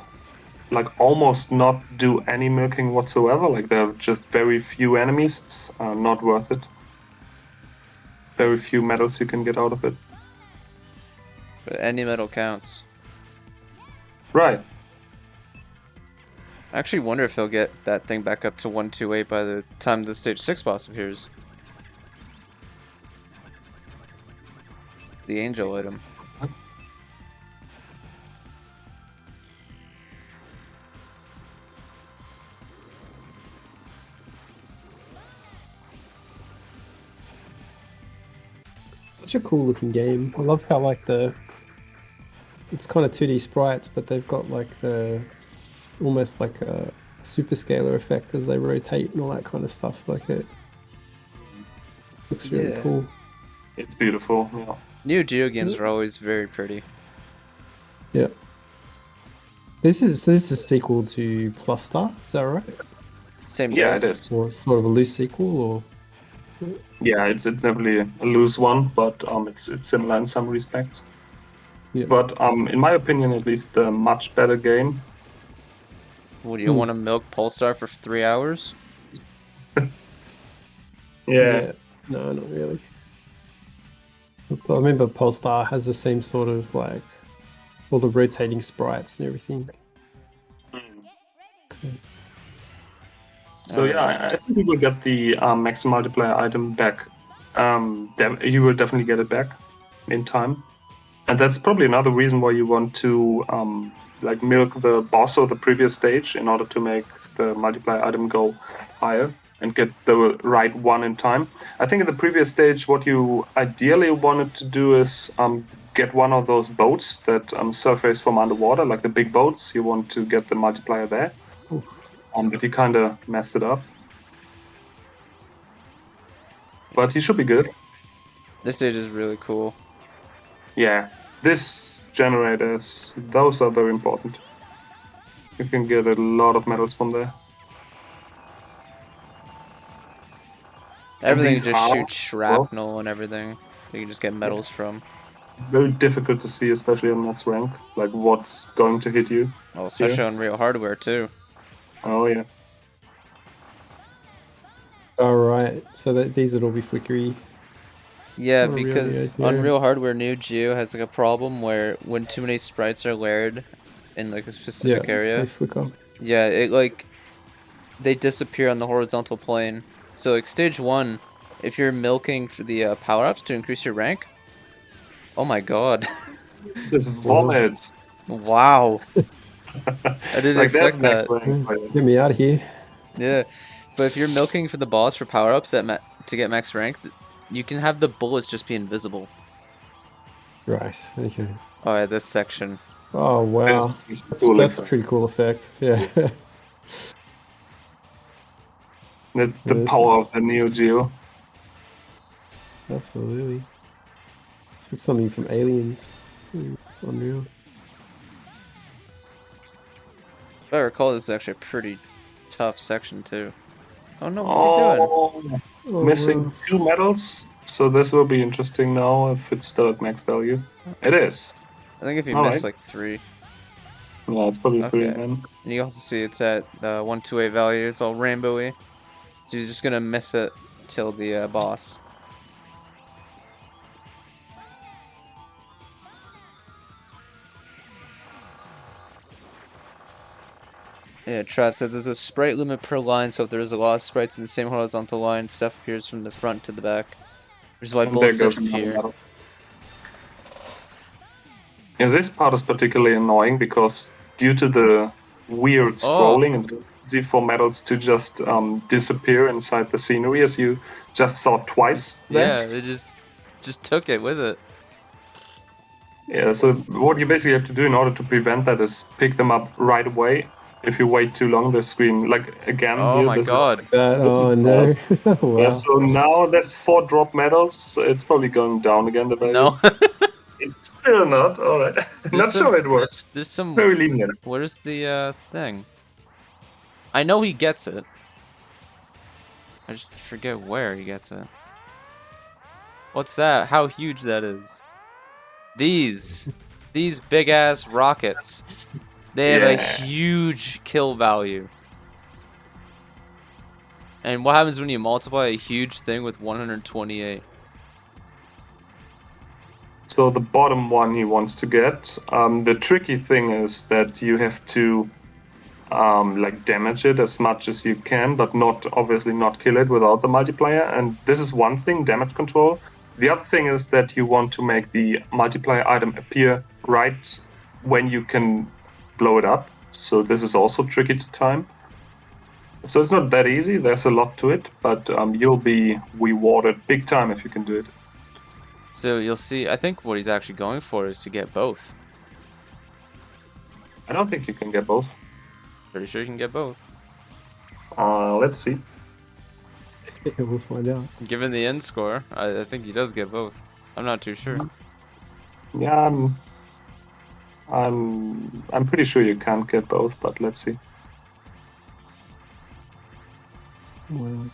like almost not do any milking whatsoever. Like there are just very few enemies. It's not worth it. Very few medals you can get out of it. But any medal counts. Right. I actually wonder if he'll get that thing back up to 128 by the time the stage 6 boss appears. The angel item. Such a cool looking game. I love how like it's kind of 2D sprites, but they've got like the almost like a super scaler effect as they rotate and all that kind of stuff. Like it looks really Yeah. cool. It's beautiful. Yeah. New Geo games are always very pretty. Yeah. This is a sequel to Plus Star, is that right? Same Yeah, it devs. is. Or sort of a loose sequel, or Yeah, it's definitely a loose one, but it's similar in some respects. yeah. But in my opinion, at least, a much better game. Would you want to milk Polestar for 3 hours? Yeah. No, not really. I remember Polestar has the same sort of like all the rotating sprites and everything. So yeah, I think you will get the max multiplier item back. You will definitely get it back in time, and that's probably another reason why you want to like milk the boss of the previous stage in order to make the multiplier item go higher and get the right one in time. I think in the previous stage, what you ideally wanted to do is get one of those boats that surface from underwater, like the big boats. You want to get the multiplier there. But he kind of messed it up. But he should be good. This stage is really cool. Yeah, this generators, those are very important. You can get a lot of medals from there. Everything these just are, shoots shrapnel and everything. You can just get medals from. Very difficult to see, especially on max rank, like what's going to hit you. Oh, especially on real hardware too. Oh yeah. All right, so these would all be flickery. Yeah, Oh, really? because Yeah. on real hardware, New Geo has like a problem where when too many sprites are layered in like a specific area, they flicker. yeah, it like they disappear on the horizontal plane. So like stage 1, if you're milking for the power-ups to increase your rank, oh my god, This vomit. wow, I didn't Like that's expect max that. rank. Get me out of here. Yeah, but if you're milking for the boss for power-ups to get max rank, you can have the bullets just be invisible. Right. Okay. Oh yeah, this section. Oh wow, This is cool that's a effect. pretty cool effect. Yeah. The This power is- of the Neo Geo. Absolutely. It's like something from Aliens. It's unreal. If I recall, this is actually a pretty tough section too. Oh no, what's he doing? Oh, Oh, missing wow. 2 medals. So this will be interesting now if it's still at max value. It is. I think if you All miss right. like 3. Yeah, it's probably 3 Okay. then. And you also see it's at the 128 value. It's all rainbowy. So you're just gonna miss it till the boss. Yeah, Trav says there's a sprite limit per line, so if there's a lot of sprites in the same horizontal line, stuff appears from the front to the back. Which is why And there bullets goes another disappear. medal. Yeah, this part is particularly annoying because due to the weird Oh. scrolling, it's easy for medals to just disappear inside the scenery, as you just saw twice there. Yeah, they just took it with it. Yeah, so what you basically have to do in order to prevent that is pick them up right away. If you wait too long, the screen, like again Oh here, my this god. That, This is oh no. Yeah, Wow. so now that's 4 drop medals. So it's probably going down again, the value. No. It's still not, alright. Not some- sure it works. There's some. Very linear. Where's the thing? I know he gets it. I just forget where he gets it. What's that? How huge that is? These big ass rockets. They have a Yeah. huge kill value. And what happens when you multiply a huge thing with 128? So the bottom one he wants to get. The tricky thing is that you have to like damage it as much as you can, but not obviously not kill it without the multiplier. And this is one thing, damage control. The other thing is that you want to make the multiplier item appear right when you can blow it up. So this is also tricky to time. So it's not that easy. There's a lot to it, but you'll be rewarded big time if you can do it. So you'll see, I think what he's actually going for is to get both. I don't think you can get both. Pretty sure you can get both. Let's see. We'll find out. Given the end score, I think he does get both. I'm not too sure. Yeah, I'm pretty sure you can't get both, but let's see. Wow.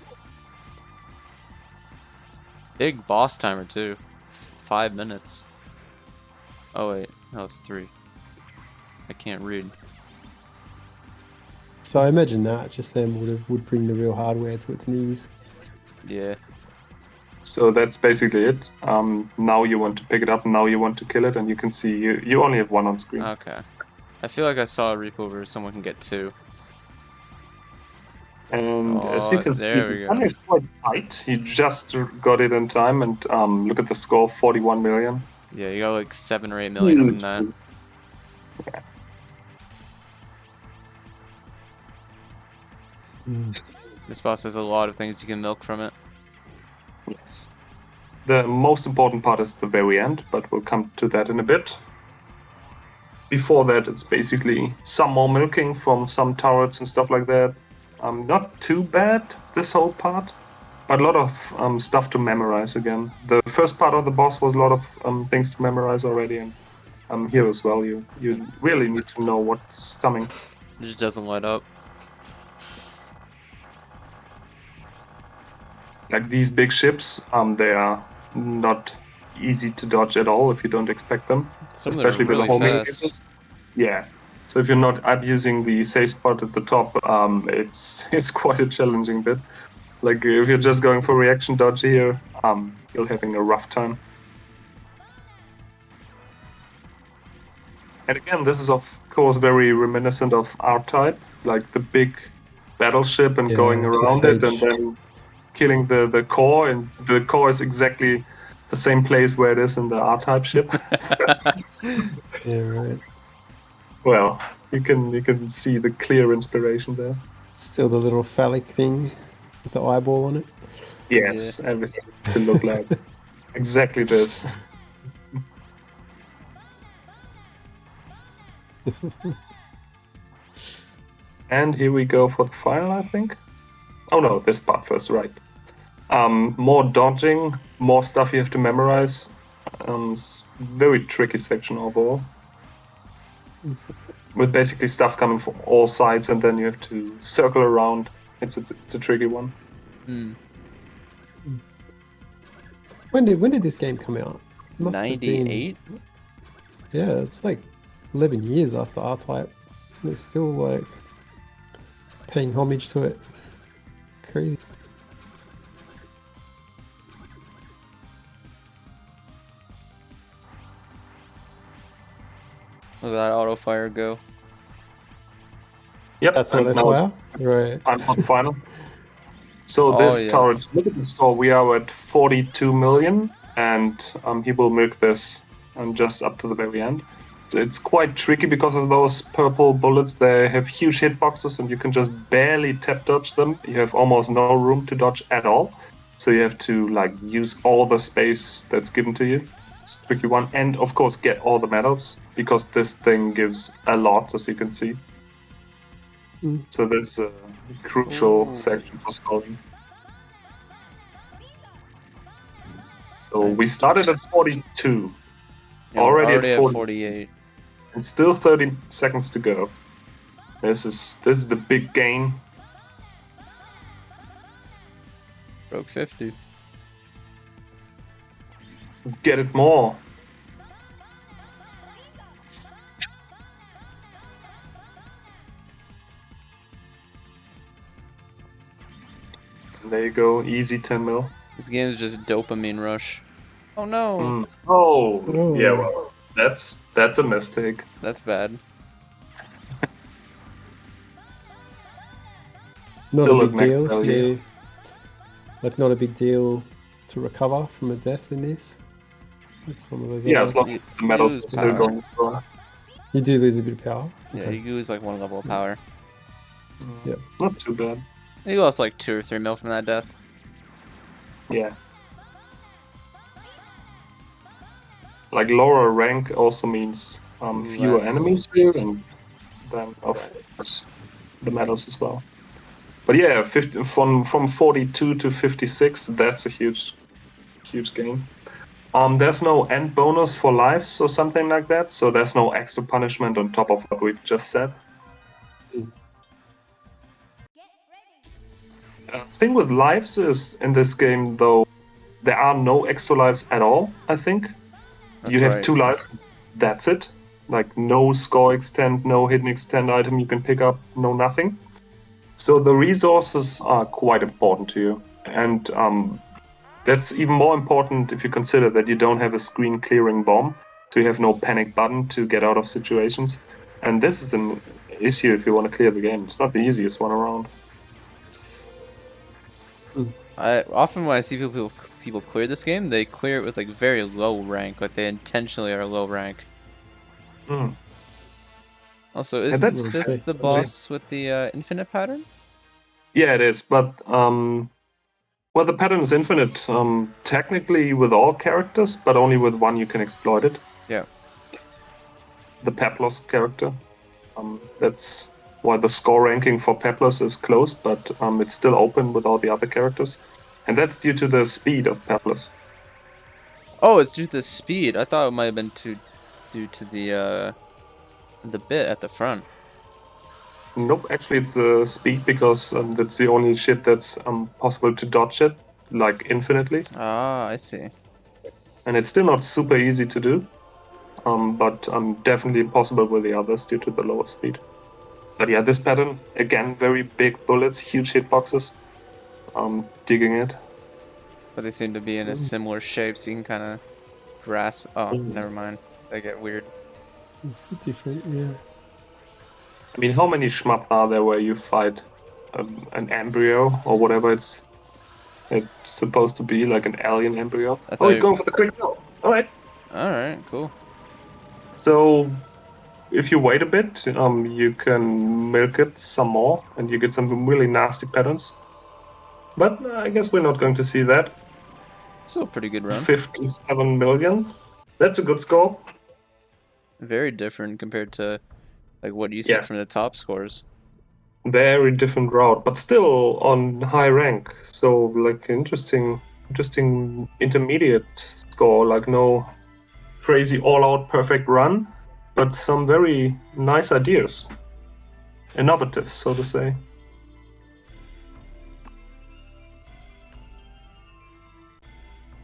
Big boss timer too. 5 minutes. Oh wait, no, it's 3. I can't read. So I imagine that just then would bring the real hardware to its knees. Yeah. So that's basically it. Now you want to pick it up, now you want to kill it, and you can see you only have 1 on screen. Okay. I feel like I saw a repo where someone can get 2. And as you Oh, can see, there we the go. gun is quite tight. He just got it in time, and look at the score, 41 million. Yeah, you got like 7 or 8 million from Huge that. boost. This boss has a lot of things you can milk from it. Yes. The most important part is the very end, but we'll come to that in a bit. Before that, it's basically some more milking from some turrets and stuff like that. Not too bad, this whole part, but a lot of stuff to memorize again. The first part of the boss was a lot of things to memorize already, and here as well, you really need to know what's coming. It just doesn't light up. Like these big ships, they are not easy to dodge at all if you don't expect them. Some of them are Especially with the really homing fast. lasers. Yeah. So if you're not abusing the safe spot at the top, it's quite a challenging bit. Like if you're just going for reaction dodge here, you're having a rough time. And again, this is of course very reminiscent of R-Type, like the big battleship and Yeah, going big around it and stage. then killing the core, and the core is exactly the same place where it is in the R-Type ship. Yeah, right. Well, you can see the clear inspiration there. Still the little phallic thing with the eyeball on it. Yes, everything needs to look like exactly this. And here we go for the final, I think. Oh no, this part first, right. More dodging, more stuff you have to memorize. Very tricky section overall. With basically stuff coming from all sides, and then you have to circle around. It's a tricky one. Hmm. When did this game come out? It must have been- 98? Yeah, it's like 11 years after R-Type. And it's still like paying homage to it. Crazy. Look at that auto fire go. Yep, That's what and they now fire? Right. time for the final. So Oh, this turret, yes. look at the score. We are at 42 million, and he will milk this just up to the very end. So it's quite tricky because of those purple bullets. They have huge hitboxes, and you can just barely tap dodge them. You have almost no room to dodge at all. So you have to like use all the space that's given to you. It's a tricky one, and of course get all the medals because this thing gives a lot, as you can see. Mm. So there's a crucial Ooh. section for scoring. So we started at 42, Yeah, we're already already at at 40, 48. and still 30 seconds to go. This is the big gain. Broke 50. Get it more. And there you go, easy 10 mil. This game is just dopamine rush. Oh no, Mm. Oh, Oh. yeah, well, that's a mistake. that's bad. Not Still a look big next deal. value. Like not a big deal to recover from a death in this. Like some of those Yeah, other- as long You- as the medals you are lose still power. going strong. You do lose a bit of power. Yeah, Okay. you lose like 1 level of power. Yeah. Not too bad. You lost like 2 or 3 mil from that death. Yeah. Like lower rank also means fewer Less. enemies here, and then of course the medals as well. But yeah, 50, from 42 to 56, that's a huge gain. There's no end bonus for lives or something like that, so there's no extra punishment on top of what we've just said. Thing with lives is in this game though, there are no extra lives at all. I think That's you have right. 2 lives. That's it. Like no score extend, no hidden extend item you can pick up, no nothing. So the resources are quite important to you, and that's even more important if you consider that you don't have a screen clearing bomb, so you have no panic button to get out of situations. And this is an issue if you want to clear the game. It's not the easiest one around. I often when I see people clear this game, they clear it with like very low rank, like they intentionally are low rank. Mm. Also, Yeah, is that's this okay. the boss with the infinite pattern? Yeah, it is. But well, the pattern is infinite. Technically with all characters, but only with one you can exploit it. Yeah. The Peplos character. That's why the score ranking for Peplos is closed, but it's still open with all the other characters. And that's due to the speed of Peplos. Oh, it's due to the speed. I thought it might have been due to the bit at the front. Nope, actually it's the speed because that's the only shit that's possible to dodge it, like infinitely. Ah, I see. And it's still not super easy to do, but definitely possible with the others due to the lower speed. But yeah, this pattern, again, very big bullets, huge hitboxes, digging it. But they seem to be in a similar shape, so you can kind of grasp. Oh, never mind. They get weird. It's a bit different, yeah. I mean, how many shmups are there where you fight an embryo or whatever it's supposed to be, like an alien embryo? I Oh, he's thought going for the quick kill. All right. All right, cool. So if you wait a bit, you can milk it some more, and you get some really nasty patterns. But I guess we're not going to see that. Still a pretty good run. 57 million. That's a good score. Very different compared to like what you see Yes. from the top scores. very different route, but still on high rank. So like interesting intermediate score. Like no crazy all-out perfect run, but some very nice ideas, innovative, so to say.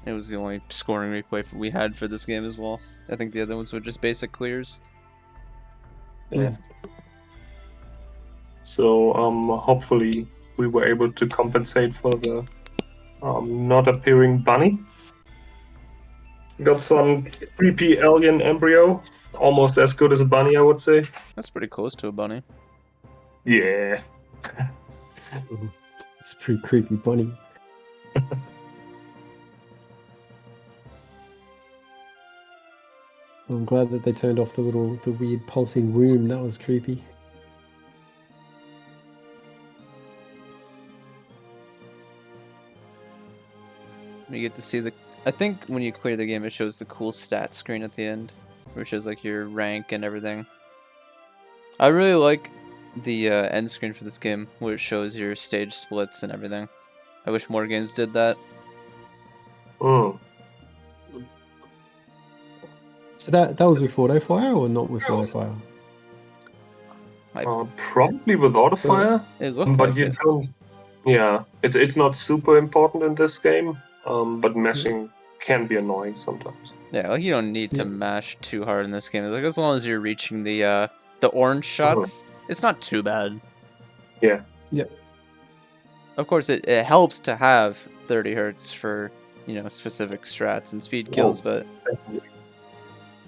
It was the only scoring replay we had for this game as well. I think the other ones were just basic clears. Yeah. So hopefully we were able to compensate for the not appearing bunny. Got some creepy alien embryo, almost as good as a bunny, I would say. That's pretty close to a bunny. Yeah. It's a pretty creepy bunny. I'm glad that they turned off the weird pulsing room. That was creepy. You get to see the. I think when you clear the game, it shows the cool stat screen at the end, where it shows like your rank and everything. I really like the end screen for this game, where it shows your stage splits and everything. I wish more games did that. Mm. So that was with auto fire or not with auto fire? Probably with auto fire, It looked but like you it. don't. Yeah, it's not super important in this game. But mashing can be annoying sometimes. Yeah, like you don't need to mash too hard in this game. Like as long as you're reaching the orange shots, it's not too bad. Yeah. Yep. Of course, it helps to have 30 hertz for specific strats and speed kills, but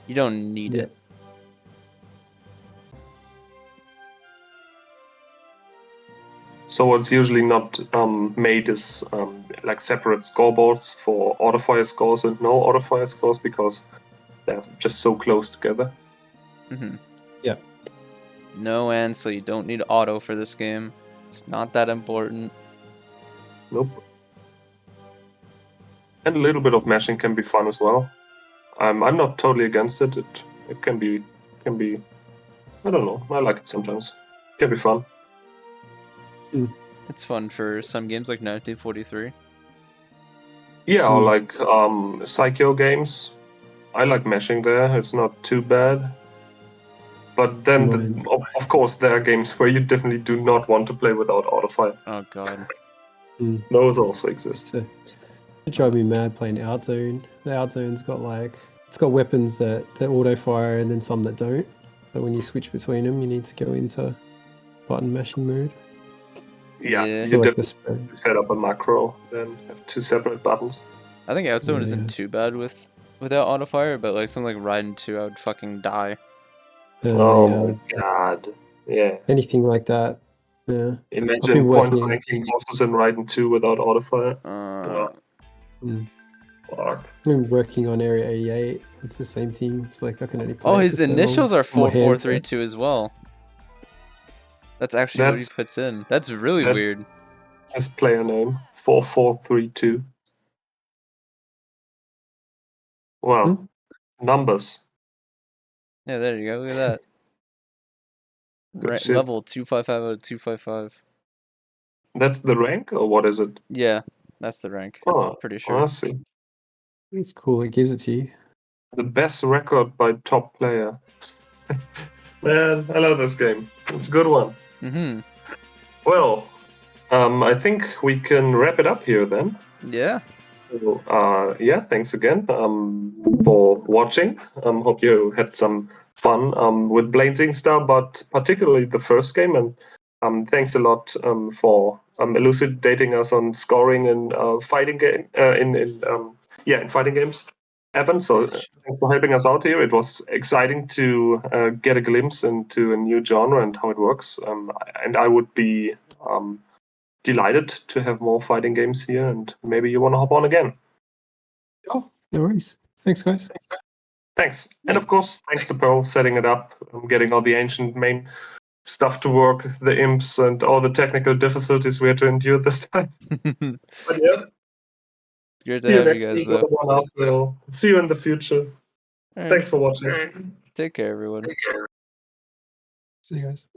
you don't need it. So it's usually not made as like separate scoreboards for auto fire scores and no auto fire scores because they're just so close together. Yeah. No and so you don't need auto for this game. It's not that important. Nope. And a little bit of mashing can be fun as well. I'm not totally against it. It can be I don't know. I like it sometimes. It can be fun. It's fun for some games like 1943. Yeah, or like Psycho games. I like mashing there. It's not too bad. But then, of course, there are games where you definitely do not want to play without autofire. Oh god. Those also exist. It drive me mad playing Outzone. The Outzone's got it's got weapons that auto fire and then some that don't. But when you switch between them, you need to go into button mashing mode. Yeah, Yeah. you definitely set up a macro, then have two separate buttons. I think Outzone isn't too bad without auto fire, but like something like Raiden 2, I would fucking die. Oh my god. Yeah. Anything like that. Yeah. Imagine point blanking bosses in Raiden 2 without autofire. Fuck. I'm working on Area 88. It's the same thing. It's like I can only play. Oh, his initials are 4432 as well. That's actually what he puts in. That's really weird. His player name 4432. Well, numbers. Yeah, there you go. Look at that. Level 255 out of 255. That's the rank, or what is it? Yeah, that's the rank. Oh, pretty sure. I see. It's cool. It gives it to you. The best record by top player. Man, I love this game. It's a good one. Well, I think we can wrap it up here then. Yeah. So, yeah, thanks again for watching. Hope you had some fun with Blazing Star, but particularly the first game. And thanks a lot for elucidating us on scoring and fighting game in fighting games. Evan, so thanks for helping us out here. It was exciting to get a glimpse into a new genre and how it works. And I would be delighted to have more fighting games here, and maybe you want to hop on again. Oh, no worries. Thanks, guys. Thanks. And of course, thanks to Pearl setting it up, getting all the ancient main stuff to work, the imps, and all the technical difficulties we had to endure this time. But yeah. Great to have you guys, though. See you in the future. Right. Thanks for watching. Take care, everyone. See you guys.